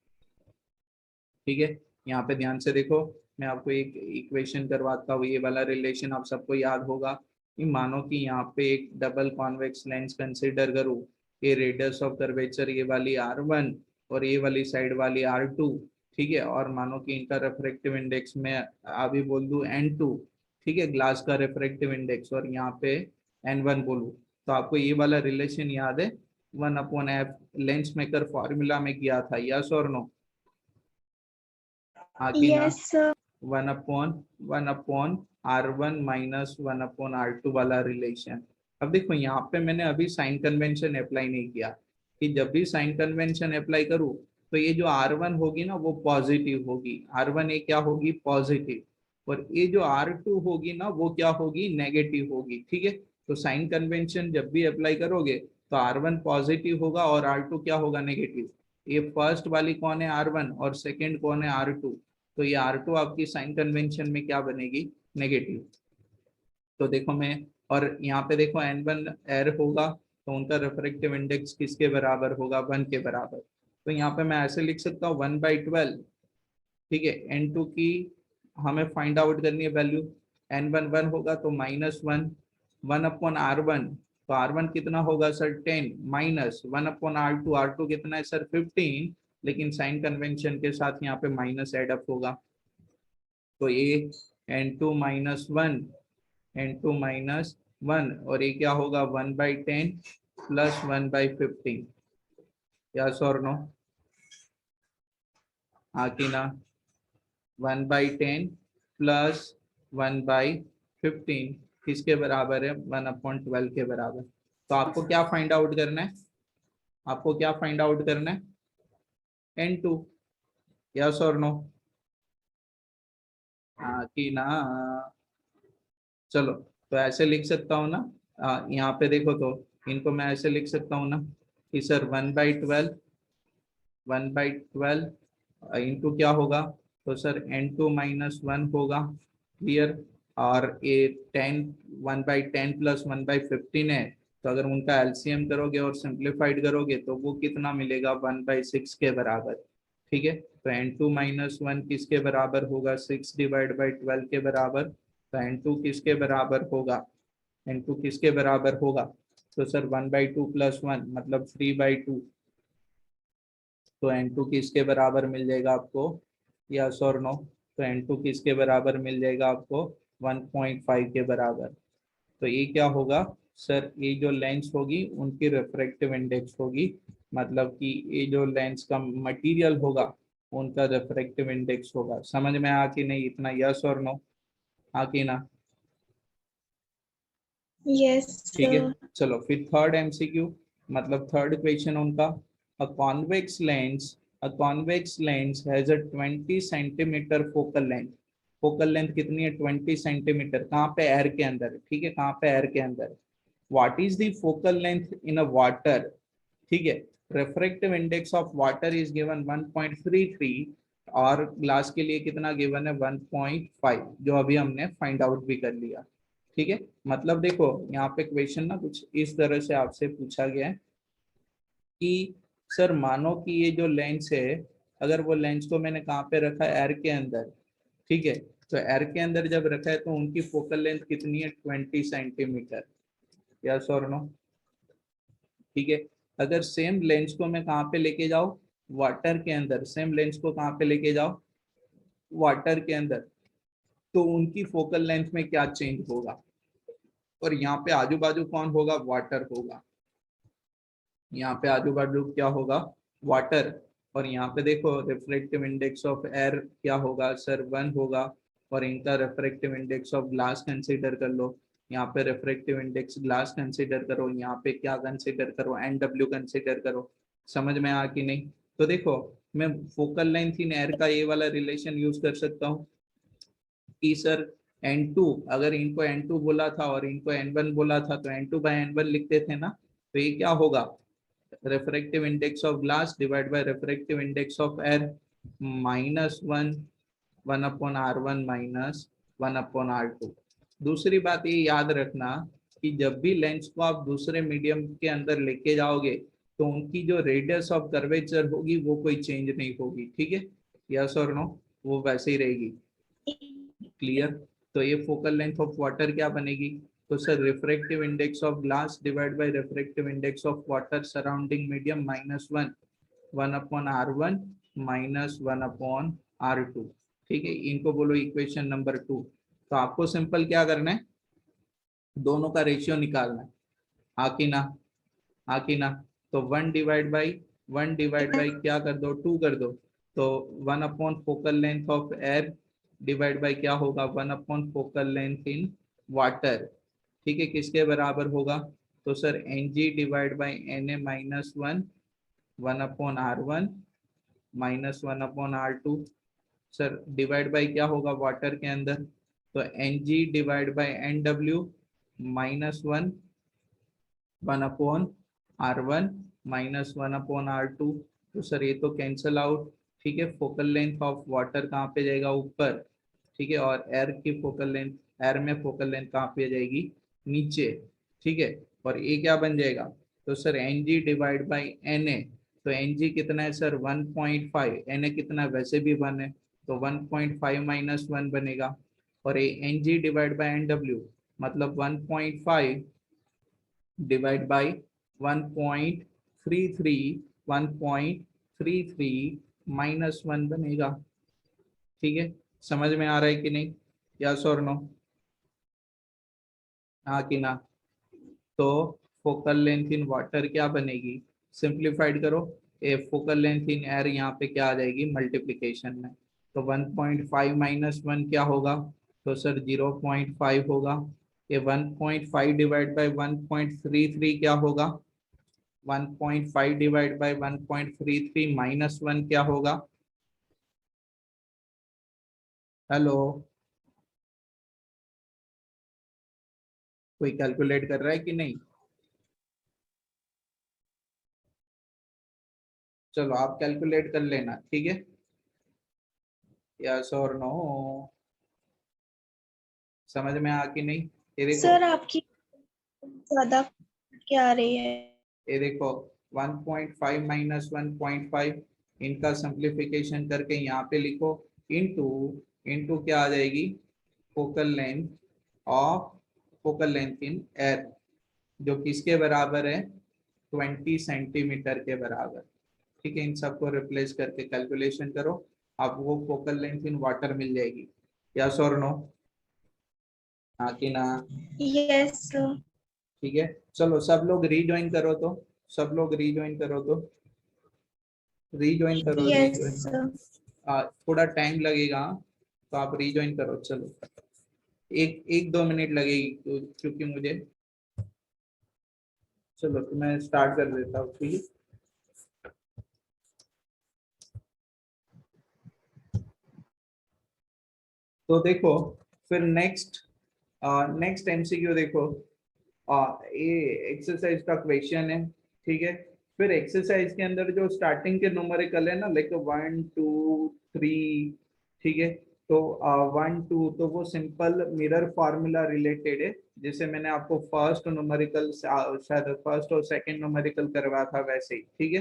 ठीक है। यहाँ पे ध्यान से देखो, मैं आपको एक इक्वेशन करवाता हूँ, ये वाला रिलेशन आप सबको याद होगा कि मानो कि यहाँ पे एक डबल कॉन्वेक्स लेंस कंसीडर करूँ, ये रेडियस ऑफ कर्वेचर ये वाली R1 और ये वाली साइड वाली R2, ठीक है, और मानो कि इनका रिफ्रैक्टिव इंडेक्स मैं अभी बोल दूं N2, ठीक है, ग्लास का रिफ्रैक्टिव इंडेक्स, और यहाँ पे N1 बोलूँ, तो आपको ये वाला रिलेशन याद है, 1/f लेंस मेकर फॉर्मूला में किया था, यस और नो, आगे ना, Yes, sir. 1/1 R1 minus 1/, R2 वाला रिलेशन। अब देखो यहाँ पे मैंने अभी साइन कन्वेंशन अप्लाई नहीं किया, कि जब भी साइन कन्वेंशन अप्लाई करूँ तो ये जो R1 होगी ना वो पॉजिटिव होगी, R1 ये क्या होगी, पॉजिटिव, और ये जो R2 होगी ना वो क्या होगी, नेगेटिव होगी, ठीक है। तो साइन कन्वेंशन जब भी अप्लाई करोगे तो R1 पॉजिटिव होगा और R2 क्या होगा, नेगेटिव। ये फर्स्ट वाली कौन है, R1, और सेकेंड कौन है, R2, तो ये R2 आपकी साइन कन्वेंशन में क्या बनेगी, नेगेटिव। तो देखो मैं, और यहाँ पे देखो N1 एयर होगा तो उनका रिफ्रैक्टिव इंडेक्स किसके बराबर होगा, 1 के बराबर। तो यहाँ पे मैं ऐसे लिख सकता हूँ 1/12, ठीक है। N2 की हमें फाइंड आउट करनी है वैल्यू, N1 1 होगा तो -1, 1/R1, तो R1 कितना होगा सर 10, -1/R2, R2 कितना है सर 15, लेकिन साइन कन्वेंशन के साथ यहाँ पे माइनस एडअप होगा, तो ये N2 -1, N2 -1, और ये क्या होगा 1/10 प्लस 1/15, यस और नो, हाँ कि ना। 1/10 प्लस 1/15 किसके बराबर है, 1/12 के बराबर। तो आपको क्या फाइंड आउट करना है, आपको क्या फाइंड आउट करना है, N2, यस और नो, हाँ कि ना। चलो तो ऐसे लिख सकता हूँ ना, यहाँ पे देखो तो इनको मैं ऐसे लिख सकता हूँ ना कि सर 1/12, 1/12 इंटू क्या होगा, तो सर N2 -1 होगा, क्लियर। और ये 10, 1/10 प्लस 1/15 है, तो अगर उनका एलसीएम करोगे और सिंप्लीफाइड करोगे तो वो कितना मिलेगा, 1/6 के बराबर, ठीक है। तो N2 -1 किसके बराबर होगा, 6/12 के बराबर। तो N2 किसके बराबर होगा, N2 किसके बराबर होगा, तो सर 1/2 प्लस 1 मतलब 3/2, तो N2 किसके बराबर मिल जाएगा आपको, यस और नो। तो N2 किसके बराबर मिल जाएगा आपको, 1.5 के बराबर। तो ये क्या होगा सर, ये जो लेंस होगी उनकी रिफ्रैक्टिव इंडेक्स होगी, मतलब कि ये जो लेंस का मटेरियल होगा उनका रिफ्रैक्टिव इंडेक्स होगा। समझ में आ कि नहीं इतना, यस और नो, आ कि ना, Yes, ठीक है। sir. चलो फिर थर्ड एमसीक्यू, मतलब थर्ड क्वेश्चन उनका, a convex lens, a convex lens has a 20 centimetre focal length, focal length कितनी है 20 सेंटीमीटर, कहाँ पे, एयर के अंदर, ठीक है, कहाँ पे, एयर के अंदर। What is the focal length in a water, ठीक है। Refractive index of water is given 1.33, और ग्लास के लिए कितना गिवन है 1.5, जो अभी हमने फाइंड आउट भी कर लिया, ठीक है। मतलब देखो यहाँ पे क्वेश्चन ना कुछ इस तरह से आपसे पूछा गया है कि सर मानो कि ये जो लेंस है, अगर वो लेंस को मैंने कहाँ पे रखा है, एयर के अंदर, ठीक है। तो एयर के अंदर जब रखा है तो उनकी फोकल लेंथ कितनी है 20 सेंटीमीटर, यस और नो, ठीक है। अगर सेम लेंस को मैं कहाँ पे लेके जाऊँ, वाटर के अंदर, सेम लेंस को कहाँ पे लेके जाओ, वाटर के अंदर, तो उनकी फोकल लेंथ में क्या चेंज होगा, और यहाँ पे आजू बाजू कौन होगा, वाटर होगा, यहाँ पे आजू बाजू क्या होगा, वाटर। और यहाँ पे देखो रिफ्रैक्टिव इंडेक्स ऑफ एयर क्या होगा सर 1 होगा, और इनका refractive index of glass consider कर लो, यहाँ पे रिफ्रैक्टिव इंडेक्स ग्लास कंसीडर करो, यहाँ पे क्या कंसीडर करो, NW कंसीडर करो। समझ में आ कि नहीं। तो देखो मैं फोकल लेंथ इन एयर का ये वाला रिलेशन यूज कर सकता हूँ कि सर N2, अगर इनको N2 बोला था और इनको N1 बोला था तो N2/N1 लिखते थे ना, तो ये क्या होगा, refractive index of glass divided by refractive index of air, -1, 1/R1 -1/R2। दूसरी बात ये याद रखना कि जब भी लेंस को आप दूसरे मीडियम के अंदर लेके जाओगे तो उनकी जो रेडियस ऑफ कर्वेचर होगी वो कोई चेंज नहीं होगी, ठीक है, यस और नो, वो वैसे ही रहेगी, क्लियर। तो ये फोकल लेंथ ऑफ वाटर क्या बनेगी, तो sir refractive index of glass divide by refractive index of water surrounding medium -1, 1/R1 -1/R2, ठीक है। इनको बोलो इक्वेशन नंबर 2। तो आपको सिंपल क्या करना है, दोनों का रेशियो निकालना है, हाँ कि ना, हाँ कि ना। तो 1/1 क्या कर दो, 2 कर दो, तो focal length of air divide by क्या होगा, 1/फोकल लेंथ इन वाटर, ठीक है, किसके बराबर होगा, तो sir Ng divide by Na-1, 1/R1 -1/R2, sir divide by क्या होगा वाटर के अंदर, तो Ng divide by NW -1, 1/R1 -1/R2। तो सर ये तो कैंसल आउट, ठीक है। फोकल लेंथ ऑफ वाटर कहाँ पे जाएगा, ऊपर, ठीक है, और एयर की फोकल लेंथ एयर में फोकल लेंथ कहाँ पे आ जाएगी, नीचे, ठीक है। और ए क्या बन जाएगा, तो sir N G divide by N A, तो एन जी कितना है सर 1.5, एन ए कितना है, वैसे भी 1 है, तो 1.5 माइनस 1 बनेगा। और N G divide by N W, मतलब 1.5 डिवाइड बाई 1.33, 1.33 माइनस 1 बनेगा, ठीक है। समझ में आ रहा है कि नहीं, यस और नो, हाँ कि ना। तो फोकल लेंथ इन वाटर क्या बनेगी, सिंप्लीफाइड करो, ए फोकल लेंथ इन एयर यहाँ पे क्या आ जाएगी मल्टीप्लीकेशन में, तो 1.5 माइनस 1 क्या होगा, तो सर 0.5 होगा। ये 1.5 डिवाइड बाई 1.33 क्या होगा, 1.5 डिवाइड बाई 1.33 माइनस 1 क्या होगा, हेलो, कोई कैलकुलेट कर रहा है कि नहीं, चलो आप कैलकुलेट कर लेना, ठीक है, यस और नो, समझ में आ कि नहीं। ये देखो, सर आपकी ज्यादा क्या आ रही है? ये देखो 1.5 माइनस 1.5, इनका सिंप्लीफिकेशन करके यहाँ पे लिखो, इनटू, इनटू क्या आ जाएगी, focal length of, focal length in air, जो किसके बराबर है, 20 सेंटीमीटर के बराबर, ठीक है। इन सबको रिप्लेस करके कैलकुलेशन करो, आपको फोकल लेंथ इन वाटर मिल जाएगी, यस और नो, हाँ कि ना, यस सर। ठीक है। चलो सब लोग रीज्वाइन करो, तो सब लोग रीज्वाइन करो, तो रीज्वाइन करो, यस रीज्वाइन, सर। थोड़ा टाइम लगेगा, तो आप रीज्वाइन करो, चलो एक एक 2 मिनट लगेगी, क्योंकि मुझे, चलो तो मैं स्टार्ट कर देता हूँ, ठीक है। तो देखो, फिर नेक्स्ट, नेक्स्ट एमसीक्यू देखो, ये एक्सरसाइज का क्वेश्चन है, ठीक है। फिर एक्सरसाइज के अंदर जो स्टार्टिंग के न्यूमेरिकल है ना, लाइक 1 2 3, ठीक है। तो 1 2 तो वो सिंपल मिरर फार्मूला रिलेटेड है, जैसे मैंने आपको फर्स्ट न्यूमेरिकल, शायद फर्स्ट और सेकंड न्यूमेरिकल करवाया था वैसे ही, ठीक है।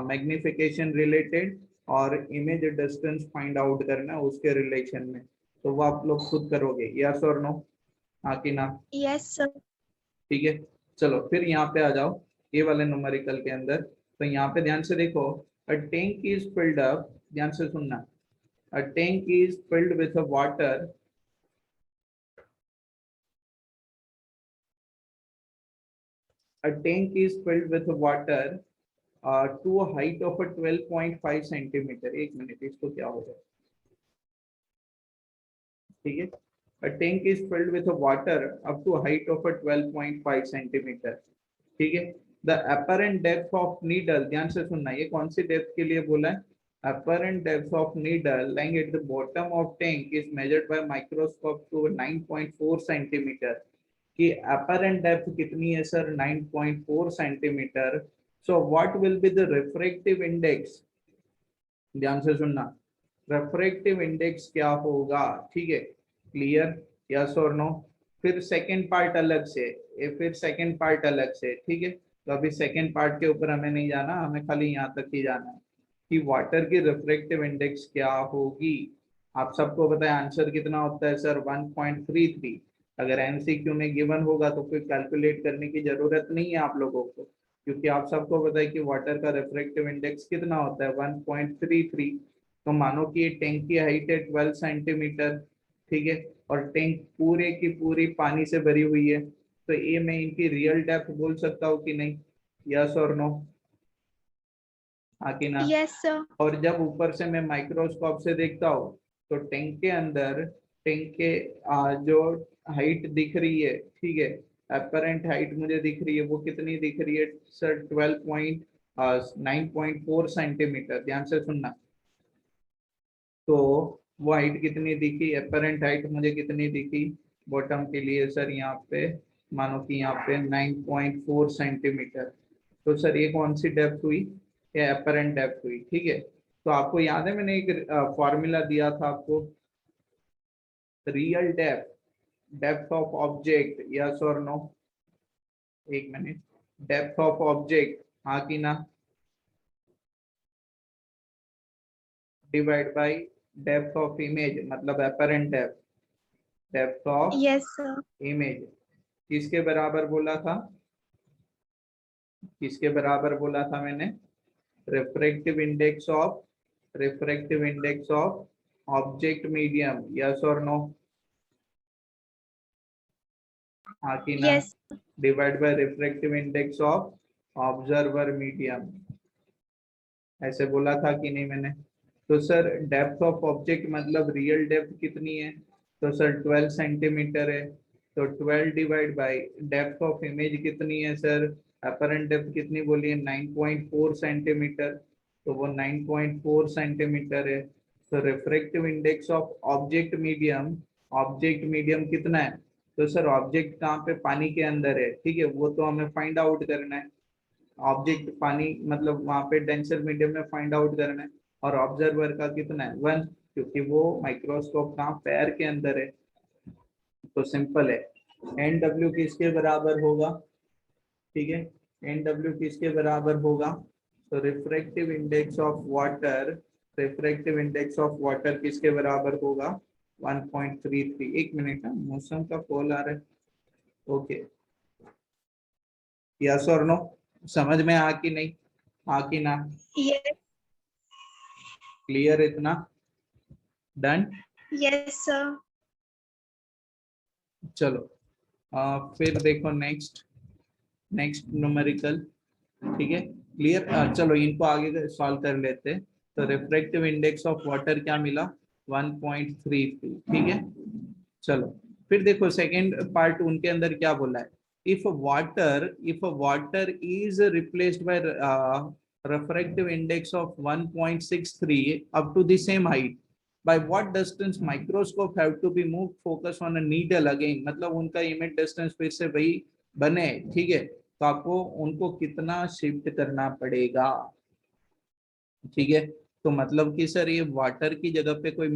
मैग्निफिकेशन रिलेटेड और इमेज डिस्टेंस फाइंड आउट करना उसके रिलेशन में, तो वो आप लोग खुद करोगे, यस और नो, हाँ कि ना, यस सर। ठीक है। चलो फिर यहाँ पे आ जाओ, ये वाले न्यूमेरिकल के अंदर, तो यहाँ पे ध्यान से देखो, a tank is filled up, ध्यान से सुनना, a tank is filled with water, a tank is filled with water to a height of a 12.5 centimetre, एक मिनट इसको क्या हो जाए, ठीक है। A tank is filled with water up to a height of a 12.5 centimetre, ठीक है। The apparent depth of needle, ध्यान से सुनना, ये कौन सी डेप्थ के लिए बोला है, apparent depth of needle lying at the bottom of tank is measured by microscope to 9.4 centimetre, कि apparent depth कितनी है sir, 9.4 centimetre. So what will be the refractive index, ध्यान से सुनना, रेफ्रेक्टिव इंडेक्स क्या होगा, ठीक है, क्लियर, यस और नो। फिर सेकंड पार्ट अलग से, फिर सेकंड पार्ट अलग से, ठीक है। तो अभी सेकंड पार्ट के ऊपर हमें नहीं जाना, हमें खाली यहाँ तक ही जाना है कि वाटर की रिफ्रेक्टिव इंडेक्स क्या होगी। आप सबको पता है आंसर कितना होता है सर, 1.33। अगर एमसीक्यू में गिवन होगा तो फिर कैलकुलेट करने की जरूरत नहीं है आप लोगों को, क्योंकि आप सबको पता है कि वाटर का रिफ्रेक्टिव इंडेक्स कितना होता है, 1.33। तो मानो कि ये टैंक की हाइट है 12 सेंटीमीटर, ठीक है, और टैंक पूरे की पूरी पानी से भरी हुई है, तो ये मैं इनकी रियल डेप्थ बोल सकता हूँ कि नहीं, यस और नो, हाँ कि ना। Yes sir. और जब ऊपर से मैं माइक्रोस्कोप से देखता हूँ, तो टैंक के अंदर, टैंक के जो हाइट दिख रही है, ठीक है, अपरेंट हाइट मुझे दिख रही है, वो कितनी दिख रही है सर, 9.4 सेंटीमीटर, ध्यान से सुनना। तो वो हाइट कितनी दिखी, अपरेंट हाइट मुझे कितनी दिखी बॉटम के लिए सर, यहाँ पे मानो कि यहाँ पे 9.4 सेंटीमीटर। तो सर ये कौन सी डेप्थ हुई, ये अपरेंट डेप्थ हुई, ठीक है। तो आपको याद है मैंने एक फॉर्मूला दिया था आपको, real depth, depth of object, yes और नो? एक मिनट, डेप्थ ऑफ ऑब्जेक्ट, हाँ कि ना? Divide by depth of image, मतलब apparent depth, depth of yes sir. Image किसके बराबर बोला था? किसके बराबर बोला था मैंने? Refractive index of, refractive index of object medium, yes और नो? हाँ कि ना? Yes. Divide by refractive index of observer medium, ऐसे बोला था कि नहीं मैंने? तो सर डेप्थ ऑफ ऑब्जेक्ट मतलब रियल डेप्थ कितनी है? तो सर 12 सेंटीमीटर है। तो 12 divide by depth of image कितनी है सर? अपरेंट डेप्थ कितनी बोली है? 9.4 सेंटीमीटर। तो वो 9.4 सेंटीमीटर है। तो refractive index of object medium, object medium कितना है? तो सर ऑब्जेक्ट कहाँ पे? पानी के अंदर है, ठीक है, वो तो हमें फाइंड आउट करना है। ऑब्जेक्ट पानी मतलब वहां पे डेंसर मीडियम में फाइंड आउट करना है। और ऑब्जर्वर का कितना है? 1, क्योंकि वो माइक्रोस्कोप कहाँ? पैर के अंदर है। तो सिंपल है, एन डब्ल्यू किसके बराबर होगा? ठीक है, एन डब्ल्यू किसके बराबर होगा? तो refractive index of water, refractive index of water किसके बराबर होगा? 1.33। एक मिनट, मौसम का कॉल आ रहा है। ओके, यस और नो? समझ में आ कि नहीं? आ कि ना? यस। क्लियर इतना? डन? Yes sir. चलो फिर देखो नेक्स्ट, नेक्स्ट न्यूमेरिकल, ठीक है, क्लियर? चलो इनको आगे सॉल्व कर लेते हैं। तो रिफ्रैक्टिव इंडेक्स ऑफ वाटर क्या मिला? 1.33, ठीक है। चलो फिर देखो सेकेंड पार्ट उनके अंदर क्या बोला है? If water is replaced by refractive index of 1.63 up to the same height, by what distance microscope have to be moved focus on a needle again, मतलब उनका इमेज डिस्टेंस फिर से वही बने, ठीक है, तो आपको उनको कितना शिफ्ट करना पड़ेगा? ठीक है, तो मतलब कि सर ये वाटर की जगह पे कोई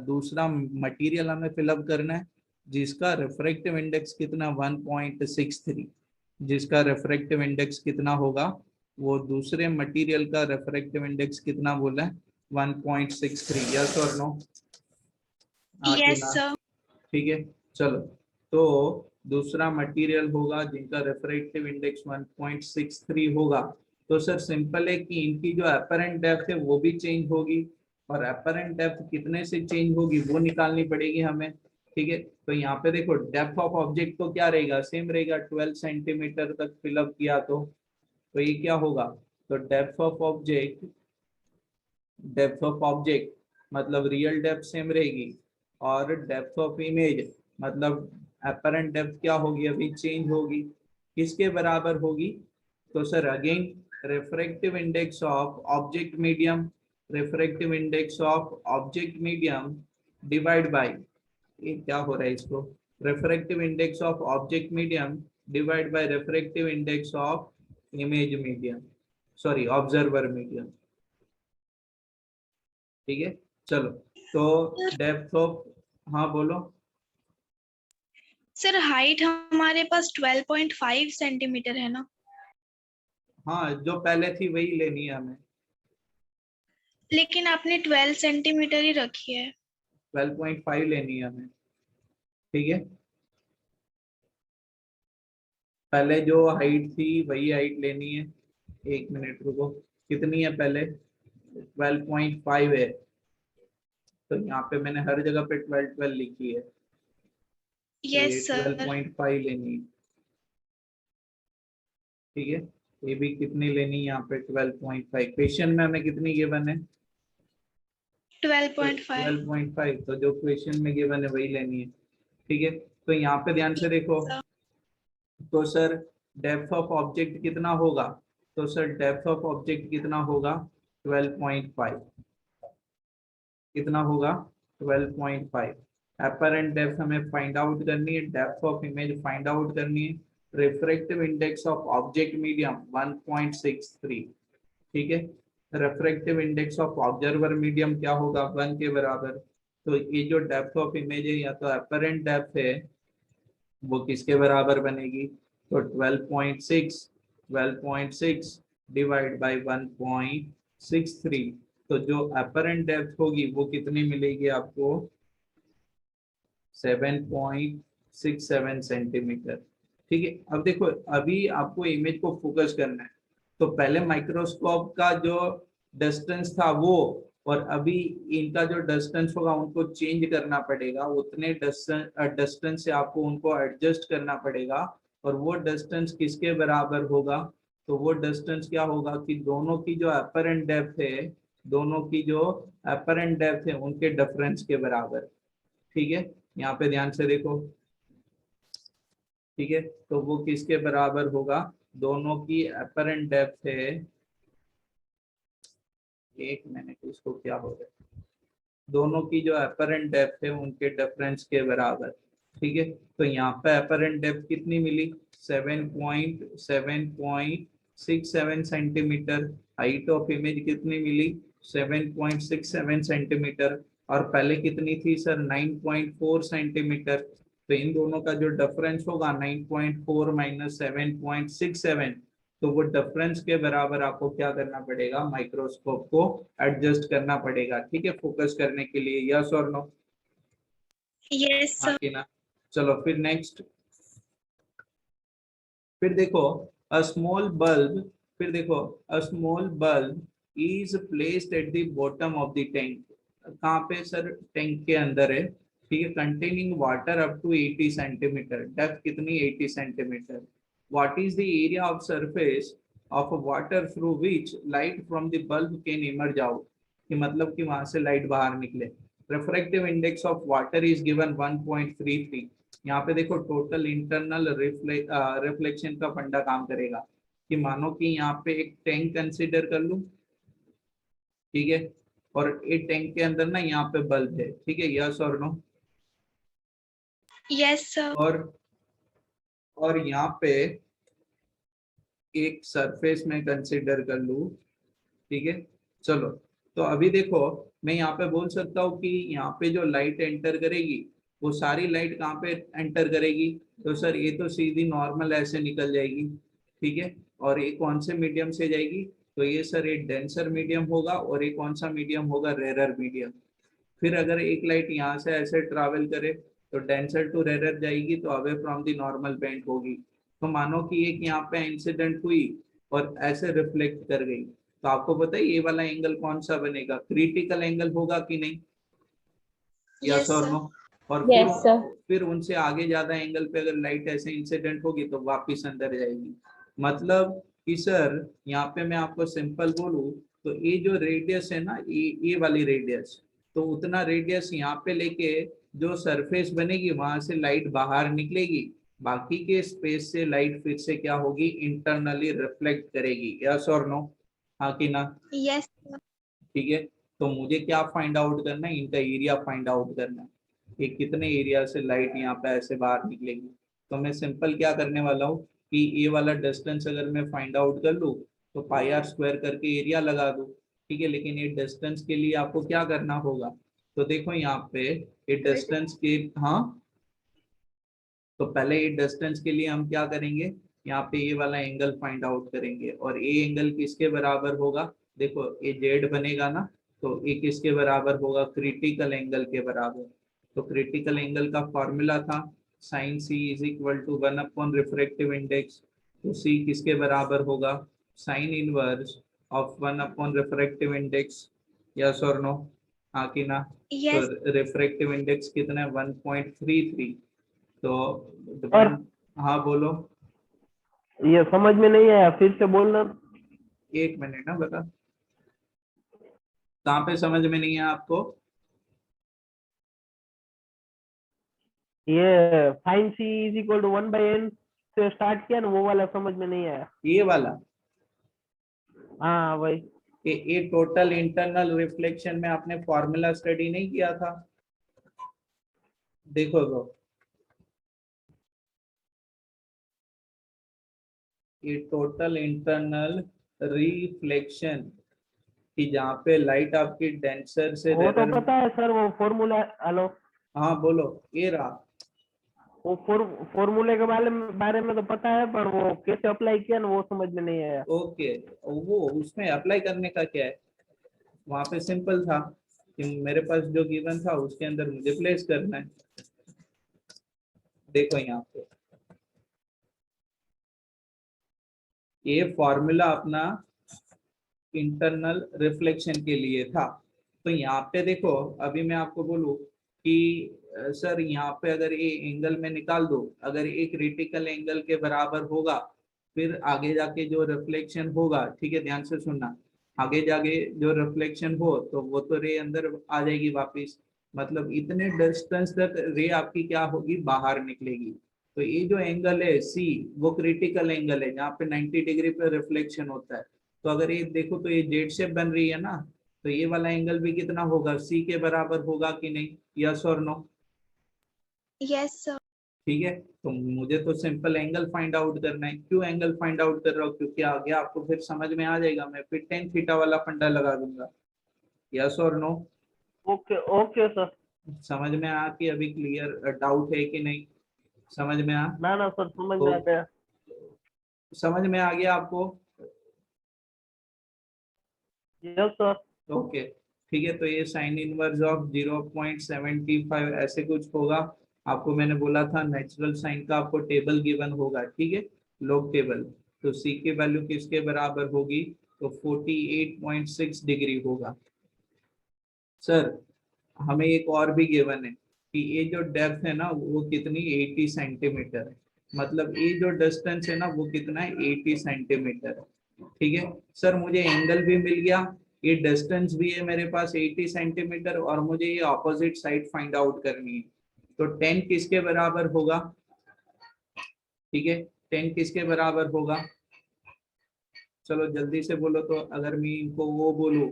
दूसरा मटेरियल हमें फिलअप करना है जिसका रिफ्रैक्टिव इंडेक्स कितना? 1.63, जिसका रिफ्रैक्टिव इंडेक्स कितना होगा? वो दूसरे मटेरियल का रिफ्रैक्टिव इंडेक्स कितना बोला है? 1.63, यस और नो? आके यस ना? सर। ठीक है, चलो, तो दूसरा मटेरियल होगा जिनका रिफ्रैक्टिव इंडेक्स 1.63 होगा। तो सर सिंपल है कि इनकी जो अपरेंट डेप्थ है वो भी चेंज होगी, और अपरेंट डेप्थ कितने से चेंज होगी वो निकालनी पड़ेगी हमें, ठीक है। तो यहाँ पे देखो डेप्थ ऑफ ऑब्जेक्ट तो क्या रहेगा? सेम रहेगा, 12 सेंटीमीटर तक फिलअप किया तो ये क्या होगा? तो depth of object, depth of object मतलब रियल डेप्थ सेम रहेगी, और डेप्थ ऑफ इमेज मतलब अपरेंट डेप्थ क्या होगी? अभी चेंज होगी, किसके बराबर होगी? तो sir again refractive index of object medium, refractive index of object medium divide by, ये क्या हो रहा है इसको? Refractive index of object medium divide by refractive index of image medium, sorry observer medium, ठीक है। चलो, तो डेप्थ ऑफ, हाँ बोलो। सर हाइट हमारे पास 12.5 सेंटीमीटर है ना? हाँ, जो पहले थी वही लेनी है हमें, लेकिन आपने 12 सेंटीमीटर ही रखी है। 12.5 लेनी है हमें, ठीक है। पहले जो हाइट थी वही हाइट लेनी है। एक मिनट रुको, कितनी है पहले? 12.5 है, तो यहाँ पे मैंने हर जगह पे 12 12 लिखी है, तो ये यस सर। 12.5 लेनी है, ठीक है। ये भी कितनी लेनी है यहाँ पे? 12.5। क्वेश्चन में हमें कितनी गिवन है? 12.5। 12.5, तो जो क्वेश्चन में गिवन है वही लेनी है, ठीक है। तो यहाँ पे ध्यान से देखो, तो सर डेप्थ ऑफ ऑब्जेक्ट कितना होगा? तो सर डेप्थ ऑफ ऑब्जेक्ट कितना होगा? 12.5, कितना होगा? 12.5। अपरेंट डेप्थ हमें फाइंड आउट करनी है, depth of image find out करनी है, refractive index of object medium 1.63, ठीक है। Refractive index of observer medium क्या होगा? 1 के बराबर। तो ये जो डेप्थ ऑफ इमेज है या तो अपरेंट डेप्थ है वो किसके बराबर बनेगी? तो 12.6 डिवाइड बाई 1.63, तो जो अपरेंट डेप्थ होगी वो कितनी मिलेगी आपको? 7.67 सेंटीमीटर। ठीक है, अब देखो अभी आपको इमेज को फोकस करना है, तो पहले माइक्रोस्कोप का जो डिस्टेंस था वो, और अभी इनका जो डिस्टेंस होगा उनको चेंज करना पड़ेगा, उतने डिस्टेंस से आपको उनको एडजस्ट करना पड़ेगा। और वो डिस्टेंस किसके बराबर होगा? तो वो डिस्टेंस क्या होगा कि दोनों की जो अपरेंट डेप्थ है, दोनों की जो अपरेंट डेप्थ है उनके डिफरेंस के बराबर। ठीक है, यहाँ पे ध्यान से देखो। ठीक है, तो वो किसके बराबर होगा? दोनों की अपरेंट डेप्थ है, एक मिनट, इसको क्या हो रहा है, दोनों की जो अपरेंट डेप्थ है उनके डिफरेंस के बराबर। ठीक है, तो यहाँ पे अपरेंट डेप्थ कितनी मिली? 7.67 सेंटीमीटर। हाइट ऑफ इमेज कितनी मिली? 7.67 सेंटीमीटर। और पहले कितनी थी सर? 9.4 सेंटीमीटर। तो इन दोनों का जो डिफरेंस होगा 9.4 माइनस 7.67, तो वो डिफरेंस के बराबर आपको क्या करना पड़ेगा? माइक्रोस्कोप को एडजस्ट करना पड़ेगा। ठीक है, फोकस करने के लिए। यस और नो? यस हाँ सर। कि ना? चलो फिर नेक्स्ट। फिर देखो अ स्मॉल बल्ब, फिर देखो a small bulb is placed at the bottom of the tank. कहाँ पे सर? टैंक के अंदर है। ठीक है, containing water up to 80 centimetre. Depth कितनी? 80 centimetre. What is the area of surface of water through which light from the bulb can emerge out? कि मतलब कि वहां से लाइट बाहर निकले। Refractive index of water is given 1.33। यहाँ पे देखो टोटल इंटरनल रिफ्लेक्शन का फंडा काम करेगा। कि मानो कि यहाँ पे एक टैंक कंसीडर कर लूं, ठीक है, और एक टैंक के अंदर ना यहाँ पे बल्ब है। ठीक है, यस और नो? Yes sir. और यहाँ पे एक सरफेस में कंसीडर कर लूं। ठीक है, चलो, तो अभी देखो मैं यहाँ पे बोल सकता हूँ कि यहाँ पे जो लाइट एंटर करेगी वो सारी लाइट कहाँ पे एंटर करेगी? तो सर ये तो सीधी नॉर्मल ऐसे निकल जाएगी। ठीक है, और ये कौन से मीडियम से जाएगी? तो ये सर एक डेंसर मीडियम होगा, और ये कौन सा मीडियम होगा? Rarer medium. फिर अगर एक लाइट यहाँ से ऐसे ट्रैवल करे तो डेंसर टू रेरर जाएगी, तो away from the normal point होगी। तो मानो कि एक यहाँ पे इंसिडेंट हुई और ऐसे रिफ्लेक्ट कर गई, तो आपको पता है ये वाला एंगल कौन सा बनेगा? क्रिटिकल एंगल होगा कि नहीं? यस यस और सर। नो? और Yes, sir. फिर उनसे आगे ज्यादा एंगल पे अगर लाइट ऐसे इंसिडेंट होगी तो वापिस अंदर जाएगी। मतलब कि सर यहाँ पे मैं आपको सिंपल बोलूं तो ये जो रेडियस है ना, ये वाली रेडियस, तो उतना रेडियस यहाँ पे लेके जो सरफेस बनेगी वहां से लाइट बाहर निकलेगी, बाकी के स्पेस से लाइट फिर से क्या होगी? इंटरनली रिफ्लेक्ट करेगी। यस और नो? हाँ कि ना? Yes sir. ठीक है, तो मुझे क्या फाइंड आउट करना है? इनका एरिया फाइंड आउट करना है कि कितने एरिया से लाइट यहाँ पे ऐसे बाहर निकलेगी। तो मैं सिंपल क्या करने वाला हूँ कि ये वाला डिस्टेंस अगर मैं फाइंड आउट कर लूँ तो पाई आर स्क्वायर करके एरिया लगा दूँ। ठीक है, लेकिन ये डिस्टेंस के लिए आपको क्या करना होगा? तो देखो यहाँ पे ये डिस्टेंस के, हाँ, तो पहले ये डिस्टेंस के लिए हम क्या करेंगे? यहाँ पे ये वाला एंगल फाइंड आउट करेंगे, और ये एंगल किसके बराबर होगा? देखो ये जेड बनेगा ना, तो ये किसके बराबर होगा? क्रिटिकल एंगल के बराबर। तो क्रिटिकल एंगल का फॉर्मूला था sine C is equal to 1 upon refractive index. तो सी किसके बराबर होगा? Sine inverse of 1 upon refractive index. Yes और नो? हाँ कि ना? तो यस। रिफ्रैक्टिव इंडेक्स कितना है? 1.33। तो और डिपेंड, हाँ बोलो। ये समझ में नहीं आया, फिर से बोलना। एक मिनट ना, बता कहाँ पे समझ में नहीं है आपको? ये sine C is equal to 1/n से स्टार्ट किया ना, वो वाला समझ में नहीं आया। ये वाला, हाँ वही। ये टोटल इंटरनल रिफ्लेक्शन में आपने फॉर्मूला स्टडी नहीं किया था? देखो तो ये टोटल इंटरनल रिफ्लेक्शन कि जहाँ पे लाइट आपकी डेंसर से वो तो रेरर। पता है सर, वो फॉर्मूला। हेलो। हाँ बोलो, ये रहा। वो फॉर्मूले के बारे में तो पता है, पर वो कैसे अप्लाई किया ना वो समझ में नहीं आया। ओके, वो उसमें अप्लाई करने का क्या है, वहां पे सिंपल था कि मेरे पास जो गिवन था उसके अंदर मुझे प्लेस करना है। देखो यहाँ पे ये फॉर्मूला अपना इंटरनल रिफ्लेक्शन के लिए था। तो यहाँ पे देखो, अभी मैं आपको बोलूं कि सर यहाँ पे अगर ये एंगल में निकाल दो, अगर एक क्रिटिकल एंगल के बराबर होगा, फिर आगे जाके जो रिफ्लेक्शन होगा, ठीक है ध्यान से सुनना, आगे जाके जो रिफ्लेक्शन हो तो वो तो रे अंदर आ जाएगी वापिस, मतलब इतने डिस्टेंस तक रे आपकी क्या होगी, बाहर निकलेगी। तो ये जो एंगल है सी, वो क्रिटिकल एंगल है जहाँ पे 90 डिग्री पे रिफ्लेक्शन होता है। तो अगर ये देखो तो ये जेड शेप बन रही है ना, तो ये वाला एंगल भी कितना होगा, सी के बराबर होगा कि नहीं, यस और नो? Yes sir. ठीक है, तो मुझे तो सिंपल एंगल फाइंड आउट करना है। क्यों एंगल फाइंड आउट कर रहा हूँ, क्योंकि आगे आपको फिर समझ में आ जाएगा, मैं फिर टेन थीटा वाला फंडा लगा दूंगा। यस और नो? Okay okay sir. समझ में आ कि अभी क्लियर, डाउट है कि नहीं, समझ में आ? ना ना सर, समझ में तो आ गया। समझ में आ गया आपको? Yes sir. ओके, ठीक है, तो ये साइन इनवर्स ऑफ 0.75 ऐसे कुछ होगा। आपको मैंने बोला था नेचुरल साइन का आपको टेबल गिवन होगा, ठीक है, लॉग टेबल। तो सी की वैल्यू किसके बराबर होगी, तो 48.6 डिग्री होगा। सर हमें एक और भी गिवन है कि ये जो डेप्थ है ना वो कितनी, 80 सेंटीमीटर है, मतलब ये जो डिस्टेंस है ना वो कितना है, 80 सेंटीमीटर है। ठीक है सर, मुझे एंगल भी मिल गया, ये डिस्टेंस भी है मेरे पास 80 सेंटीमीटर, और मुझे ये ऑपोजिट साइड फाइंड आउट करनी है। तो 10 किसके बराबर होगा, ठीक है 10 किसके बराबर होगा, चलो जल्दी से बोलो। तो अगर मैं इनको वो बोलूं,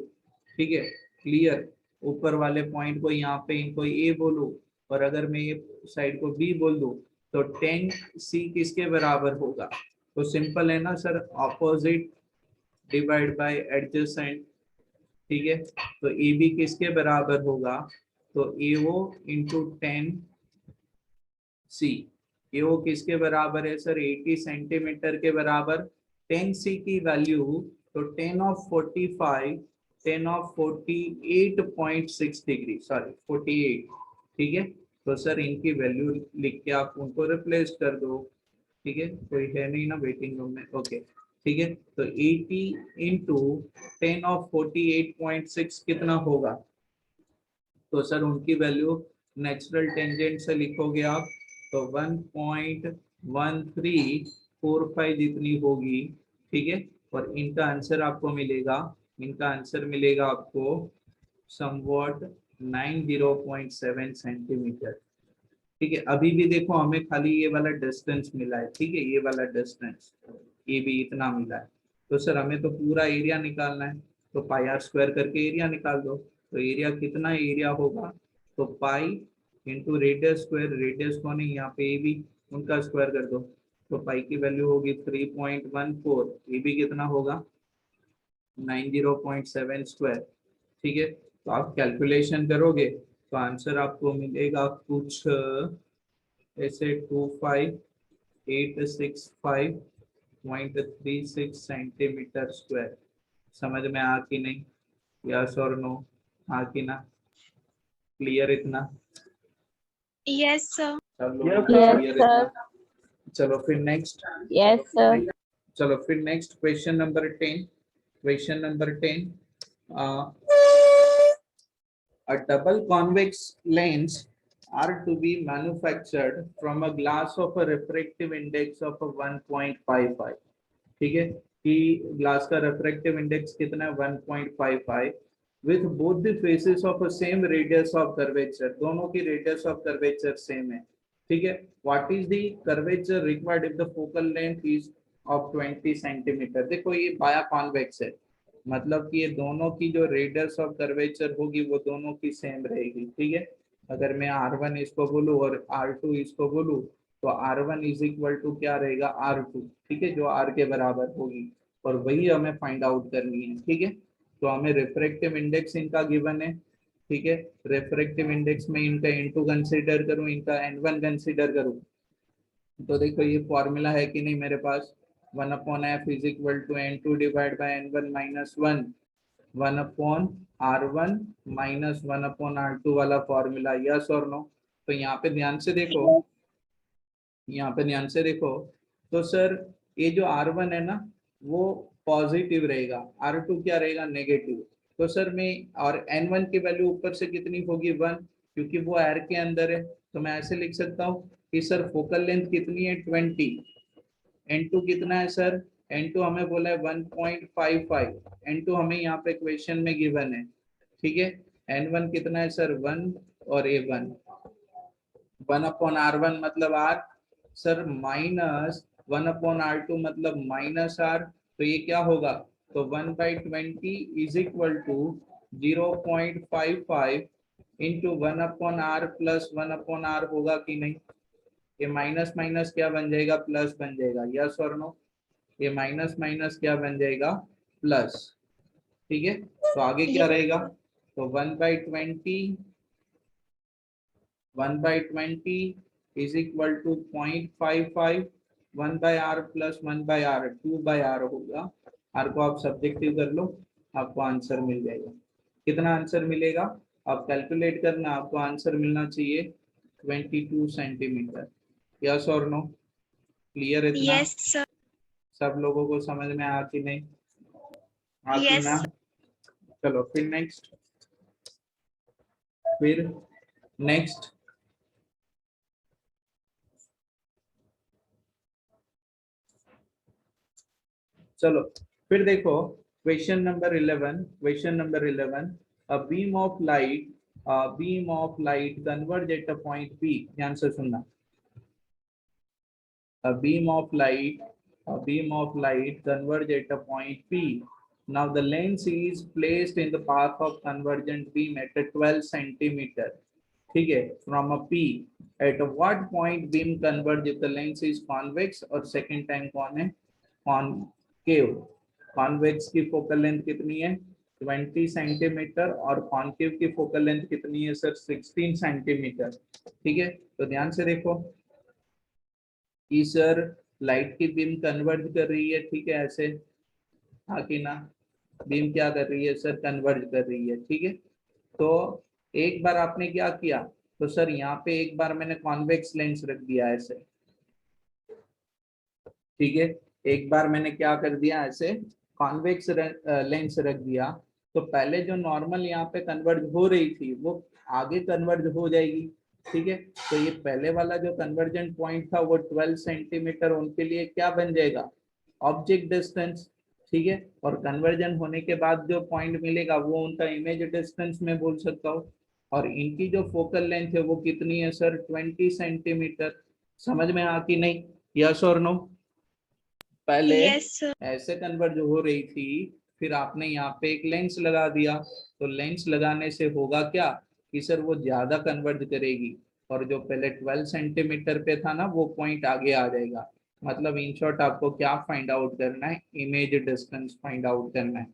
ठीक है क्लियर, ऊपर वाले पॉइंट को यहाँ पे इनको ए बोलूं, और अगर मैं ये साइड को बी बोल दूं, तो 10 सी किसके बराबर होगा, तो सिंपल है ना sir, opposite divide by adjacent. ठीक है, तो ए बी किसके बराबर होगा, तो ए ओ इंटू 10 सी। ये वो किसके बराबर है सर, 80 सेंटीमीटर के बराबर। 10 सी की वैल्यू, तो 10 ऑफ 45, 10 ऑफ 48.6 डिग्री, सॉरी 48, ठीक है। तो सर इनकी वैल्यू लिख के आप उनको रिप्लेस कर दो, ठीक है, कोई है नहीं ना वेटिंग रूम में, ओके ठीक है। तो 80 इंटू 10 ऑफ 48.6 कितना होगा, तो सर उनकी वैल्यू नेचुरल टेंजेंट से लिखोगे आप तो 1.1345 जितनी होगी, ठीक है। और इनका आंसर आपको मिलेगा, इनका आंसर मिलेगा आपको समवॉट 90.7 सेंटीमीटर। ठीक है, अभी भी देखो हमें खाली ये वाला डिस्टेंस मिला है, ठीक है, ये वाला डिस्टेंस ये भी इतना मिला है। तो सर हमें तो पूरा एरिया निकालना है, तो पाई आर स्क्वायर करके एरिया निकाल दो। तो एरिया कितना एरिया होगा, तो pi into radius square, radius कौन है यहाँ पे, ए बी, उनका स्क्वायर कर दो। तो पाई की वैल्यू होगी 3.14, ए बी कितना होगा 90.7 स्क्वायर। ठीक है, तो आप कैलकुलेशन करोगे तो आंसर आपको मिलेगा कुछ ऐसे 25865.36 सेंटीमीटर स्क्वायर। समझ में आ कि नहीं, यस और नो, हाँ कि ना, क्लियर इतना? Yes sir. चलो Yes, क्लियर sir. इतना, चलो फिर नेक्स्ट। Yes, sir. चलो फिर next question number 10। Question number 10, a double convex lens are to be manufactured from a glass of a refractive index of a 1.55। ठीक है, कि ग्लास का रिफ्रैक्टिव इंडेक्स कितना है 1.55, with both the faces of a same radius of curvature, दोनों की रेडियस ऑफ कर्वेचर सेम है। ठीक है, what is the curvature required if the focal length is of 20 centimetre. देखो ये बाया कॉन्वेक्स है, मतलब कि ये दोनों की जो रेडियस ऑफ कर्वेचर होगी वो दोनों की सेम रहेगी। ठीक है, अगर मैं R1 इसको बोलूं और R2 इसको बोलूं, तो R1 इज इक्वल टू क्या रहेगा R2, ठीक है, जो R के बराबर होगी, और वही हमें फाइंड आउट करनी है। ठीक है, तो हमें रिफ्रैक्टिव इंडेक्स इनका गिवन है, ठीक है, रिफ्रैक्टिव इंडेक्स में इनका N2 कंसीडर करूं, इनका N1 कंसीडर करूं, तो देखो ये फॉर्मूला है कि नहीं मेरे पास, 1/f is equal to n2 divide by n1 minus 1, 1/r1 minus 1/r2 वाला फॉर्मूला, यस और नो। तो यहाँ पे ध्यान से देखो, यहाँ पे ध्यान से देखो, तो सर ये जो R1 है ना वो पॉजिटिव रहेगा, R2 क्या रहेगा, नेगेटिव। तो सर मैं, और N1 की वैल्यू ऊपर से कितनी होगी 1, क्योंकि वो R के अंदर है। तो मैं ऐसे लिख सकता हूँ कि सर फोकल लेंथ कितनी है 20, N2 कितना है सर, N2 हमें बोला है 1.55, N2 हमें यहाँ पे क्वेश्चन में गिवन है, ठीक है। N1 कितना है सर 1, और A1 1/R1 मतलब R, सर माइनस 1/R2 मतलब माइनस R। तो ये क्या होगा, तो 1/20 is equal to 0.55 into 1/R plus 1/R होगा कि नहीं। ये माइनस माइनस क्या बन जाएगा, प्लस बन जाएगा, यस और नो। ये माइनस माइनस क्या बन जाएगा, प्लस, ठीक है। तो आगे क्या रहेगा, तो 1/20 is equal to 0.55, 1/r plus 1/r 2/r होगा। r को आप सब्जेक्टिव कर लो, आपको आंसर मिल जाएगा। कितना आंसर मिलेगा, आप कैलकुलेट करना, आपको आंसर मिलना चाहिए 22 सेंटीमीटर, यस और नो। क्लियर इतना, यस सर। सब लोगों को समझ में आ कि नहीं, आ कि यस ना। चलो फिर नेक्स्ट, फिर नेक्स्ट, चलो फिर देखो question number 11, question number 11, a beam of light converge at a point P, ध्यान से सुनना। a beam of light a beam of light converge at a point P. Now the lens is placed in the path of convergent beam at a 12 centimeter, ठीक है, from a P. At what point beam converge if the lens is convex, और second time कौन है, कॉनकेव। कॉन्वेक्स की फोकल लेंथ कितनी है 20 सेंटीमीटर, और कॉनकेव की फोकल लेंथ कितनी है सर 16 सेंटीमीटर, ठीक है। तो ध्यान से देखो कि सर लाइट की बीम कन्वर्ज कर रही है, ठीक है, ऐसे, हाँ कि ना, बीम क्या कर रही है सर, कन्वर्ज कर रही है, ठीक है। तो एक बार आपने क्या किया, तो सर यहाँ पे एक बार मैंने कॉन्वेक्स लेंस रख दिया ऐसे, ठीक है, एक बार मैंने क्या कर दिया ऐसे कॉन्वेक्स लेंस रख दिया। तो पहले जो नॉर्मल यहाँ पे कन्वर्ज हो रही थी वो आगे कन्वर्ज हो जाएगी, ठीक है। तो ये पहले वाला जो कन्वर्जेंट पॉइंट था वो 12 सेंटीमीटर उनके लिए क्या बन जाएगा, ऑब्जेक्ट डिस्टेंस, ठीक है। और कन्वर्जन होने के बाद जो पॉइंट मिलेगा वो उनका इमेज डिस्टेंस में बोल सकता हूँ। और इनकी जो फोकल लेंथ है वो कितनी है सर 20 सेंटीमीटर। समझ में आ कि नहीं, यस और नो। पहले यस सर। ऐसे कन्वर्ज हो रही थी, फिर आपने यहाँ पे एक लेंस लगा दिया, तो लेंस लगाने से होगा क्या कि सर वो ज्यादा कन्वर्ज करेगी, और जो पहले 12 सेंटीमीटर पे था ना वो पॉइंट आगे आ जाएगा। मतलब इन शॉर्ट आपको क्या फाइंड आउट करना है, इमेज डिस्टेंस फाइंड आउट करना है।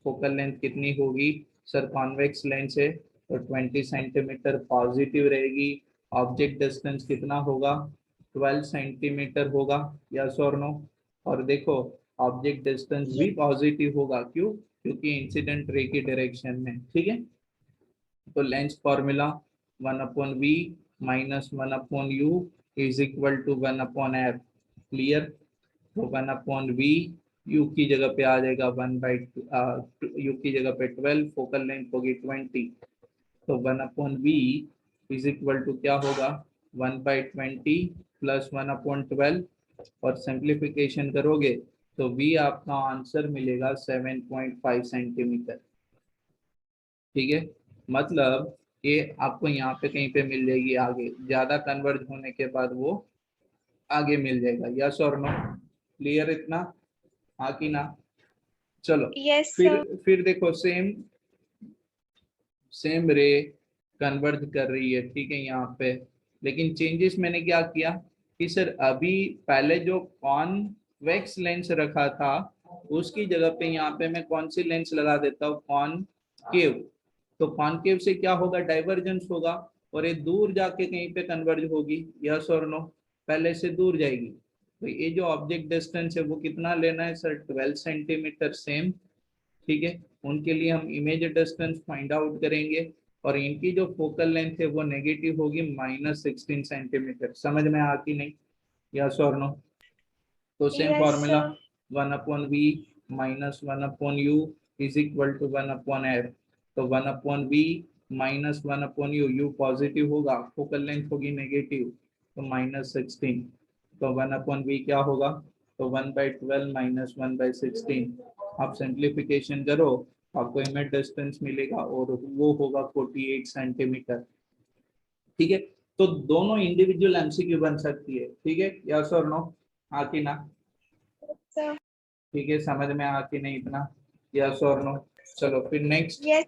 फोकल लेंथ कितनी होगी सर, कॉन्वेक्स लेंस है तो 20 सेंटीमीटर पॉजिटिव रहेगी। ऑब्जेक्ट डिस्टेंस कितना होगा 12 सेंटीमीटर होगा, यस और नो। और देखो ऑब्जेक्ट डिस्टेंस भी पॉजिटिव होगा, क्यों, क्योंकि इंसिडेंट रे की डायरेक्शन में, ठीक है। तो lens formula 1/v minus 1/u is equal to 1/f, clear. तो 1/v, u की जगह पे आ जाएगा 1/2, u की जगह पे 12, फोकल लेंथ होगी 20। तो 1/v इज इक्वल टू क्या होगा 1/20 प्लस 1/12, और सिंप्लीफिकेशन करोगे तो v आपका आंसर मिलेगा 7.5 सेंटीमीटर, ठीक है। मतलब ये आपको यहाँ पे कहीं पे मिल जाएगी आगे, ज्यादा कन्वर्ज होने के बाद वो आगे मिल जाएगा, यस और नो। क्लियर इतना, हाँ कि ना। चलो यस सर। फिर देखो सेम रे कन्वर्ज कर रही है, ठीक है यहाँ पे। लेकिन चेंजेस मैंने क्या किया कि सर अभी पहले जो कॉन्वेक्स लेंस रखा था उसकी जगह पे यहाँ पे मैं कौन सी लेंस लगा देता हूँ, कॉनकेव। तो कॉनकेव से क्या होगा, डाइवर्जेंस होगा, और ये दूर जाके कहीं पे कन्वर्ज होगी, यस और नो। पहले से दूर जाएगी। तो ये जो ऑब्जेक्ट डिस्टेंस है वो कितना लेना है सर? 12 सेंटीमीटर सेम, ठीक है। उनके लिए हम इमेज डिस्टेंस फाइंड आउट करेंगे और इनकी जो फोकल लेंथ है वो नेगेटिव होगी -16 सेंटीमीटर। समझ में आ कि नहीं? यस और नो? तो same Yes, formula sir. 1/v minus 1/u is equal to 1/f। तो 1/v minus 1/u, u positive होगा, फोकल लेंथ होगी नेगेटिव, तो -16। तो 1/v क्या होगा? तो 1/12 माइनस 1/16। आप सिंप्लीफिकेशन करो, आपको इमेज डिस्टेंस मिलेगा और वो होगा 48 सेंटीमीटर, ठीक है। तो दोनों इंडिविजुअल एमसीक्यू बन सकती है, ठीक है। यस और नो? हाँ कि ना? Sir. ठीक है, समझ में आ कि नहीं इतना? यस और नो? चलो फिर नेक्स्ट, Yes.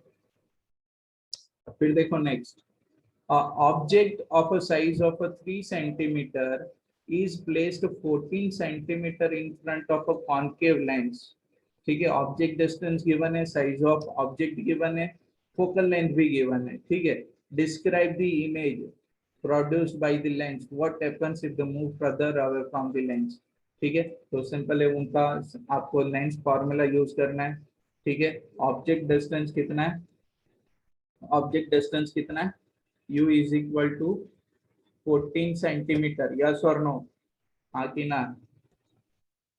फिर देखो next. Object of a size of 3 centimetre is placed 14 centimetre in front of a concave lens, ठीक है। ऑब्जेक्ट डिस्टेंस गिवन है, साइज ऑफ ऑब्जेक्ट गिवन है, फोकल लेंथ भी गिवन है, ठीक है। Describe the image produced by the lens, what happens if the move further away from the lens, ठीक है। तो सिंपल है उनका, आपको लेंस फॉर्मूला यूज करना है, ठीक है। ऑब्जेक्ट डिस्टेंस कितना है? ऑब्जेक्ट डिस्टेंस कितना है? u is equal to 14 centimetre. Yes और नो? हाँ कि ना?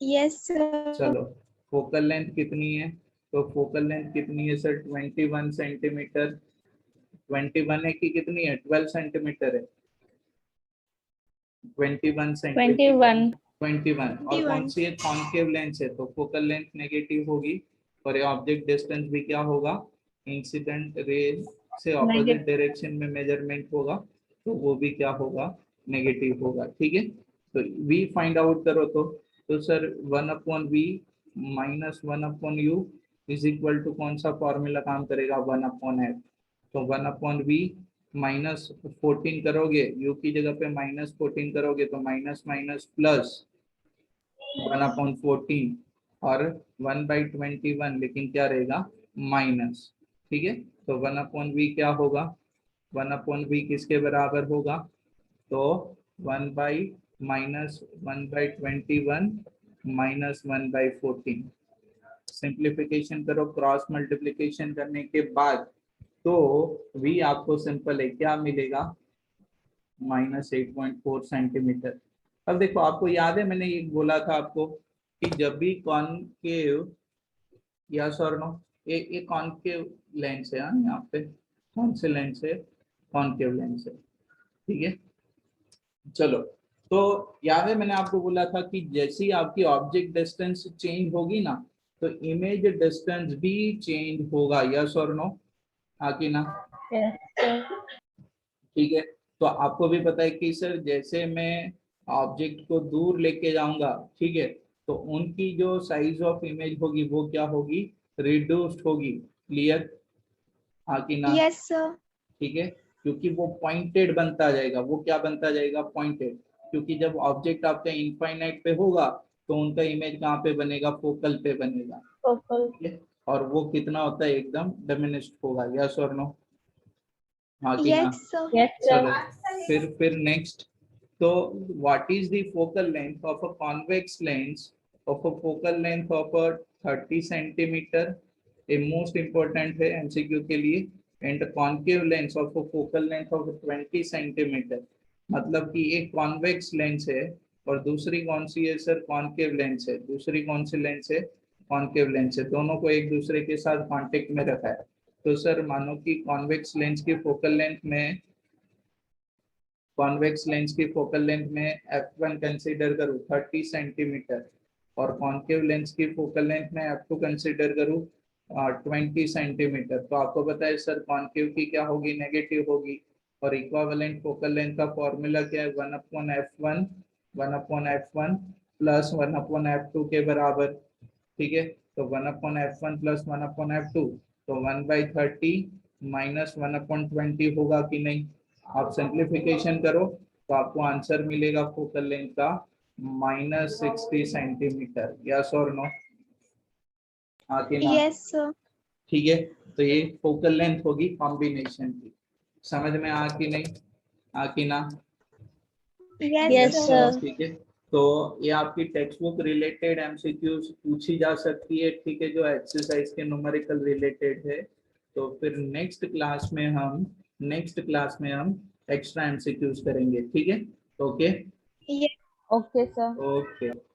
Yes, sir. चलो फोकल लेंथ कितनी है? तो फोकल लेंथ कितनी है सर? 21 सेंटीमीटर। 21 है कि कितनी है? 12 सेंटीमीटर है। 21 सेंटीमीटर। 21 और कौन 21. सी है? कॉन्केव लेंस है, तो फोकल लेंथ नेगेटिव होगी और ये ऑब्जेक्ट डिस्टेंस भी क्या होगा? इंसिडेंट रे से ऑपोजिट डायरेक्शन में मेजरमेंट होगा, तो वो भी क्या होगा? नेगेटिव होगा, ठीक है। तो v फाइंड आउट करो, तो sir 1/v minus 1/u is equal to कौन सा फॉर्मूला काम करेगा? 1/f। तो 1/v माइनस 14 करोगे, u की जगह पे -14 करोगे तो माइनस माइनस प्लस 1/14 और 1/21, लेकिन क्या रहेगा? माइनस, ठीक है। तो 1/v क्या होगा? 1/v किसके बराबर होगा? तो 1 माइनस 1/21 माइनस 1/14। सिंप्लीफिकेशन करो, क्रॉस मल्टीप्लीकेशन करने के बाद तो v आपको सिंपल है, क्या मिलेगा? -8.4 सेंटीमीटर। अब देखो, आपको याद है मैंने ये बोला था आपको कि जब भी कॉनकेव, यस और नो? ये कॉनकेव लेंस है, हाँ, यहाँ पे कौन से लेंस है? कॉनकेव लेंस है, ठीक है। चलो, तो याद है मैंने आपको बोला था कि जैसी आपकी ऑब्जेक्ट डिस्टेंस चेंज होगी ना, तो इमेज डिस्टेंस भी चेंज होगा। यस और नो? हाँ कि ना? ठीक है। तो आपको भी पता है कि सर जैसे मैं ऑब्जेक्ट को दूर लेके जाऊंगा, ठीक है, तो उनकी जो साइज ऑफ इमेज होगी वो क्या होगी? रिड्यूस्ड होगी। क्लियर? हाँ कि ना? Yes, sir. ठीक है, क्योंकि वो पॉइंटेड बनता जाएगा। वो क्या बनता जाएगा? पॉइंटेड। क्योंकि जब ऑब्जेक्ट आपका इनफाइनाइट पे होगा तो उनका इमेज कहाँ पे बनेगा? फोकल पे बनेगा, ठीक है। और वो कितना होता है? एकदम डिमिनिश्ड होगा। यस और नो? हाँ कि ना? Yes, sir. चलो फिर नेक्स्ट। तो what is the focal length of a convex lens of a focal length of 30 centimetre? ये मोस्ट इंपॉर्टेंट है एमसीक्यू के लिए। And concave lens of a focal length of 20 centimetre. मतलब कि एक कॉन्वेक्स लेंस है और दूसरी कौन सी है सर? कॉन्केव लेंस है। दूसरी कौन सी लेंस है? कॉन्केव लेंस है। दोनों को एक दूसरे के साथ कांटेक्ट में रखा है। तो सर मानो कि कॉन्वेक्स लेंस की फोकल लेंथ में, कॉन्वेक्स लेंस की फोकल लेंथ में f1 कंसीडर करूँ 30 सेंटीमीटर और कॉन्केव लेंस की फोकल लेंथ में f2 कंसीडर करूँ 20 सेंटीमीटर। तो आपको पता है सर कॉन्केव की क्या होगी? नेगेटिव होगी। और इक्विवेलेंट फोकल लेंथ का फॉर्मूला क्या है? 1/f1 1/f1 प्लस 1/f2 के बराबर, ठीक है। तो 1/f1 प्लस 1/f2, तो 1/30 माइनस 1/20 होगा कि नहीं? आप सिंप्लीफिकेशन करो तो आपको आंसर मिलेगा फोकल लेंथ का -60 सेंटीमीटर। यस और नो? हाँ कि ना? Yes, sir. ठीक है। तो ये फोकल लेंथ होगी कॉम्बिनेशन की। समझ में आ कि नहीं? आ कि ना? Yes, sir. ठीक है, तो ये आपकी टेक्स्ट बुक रिलेटेड एमसीक्यूज पूछी जा सकती है, ठीक है, जो एक्सरसाइज के न्यूमेरिकल रिलेटेड है। तो फिर नेक्स्ट क्लास में हम एक्स्ट्रा एमसीक्यूज करेंगे, ठीक है। Okay Yes. Okay, sir. Okay.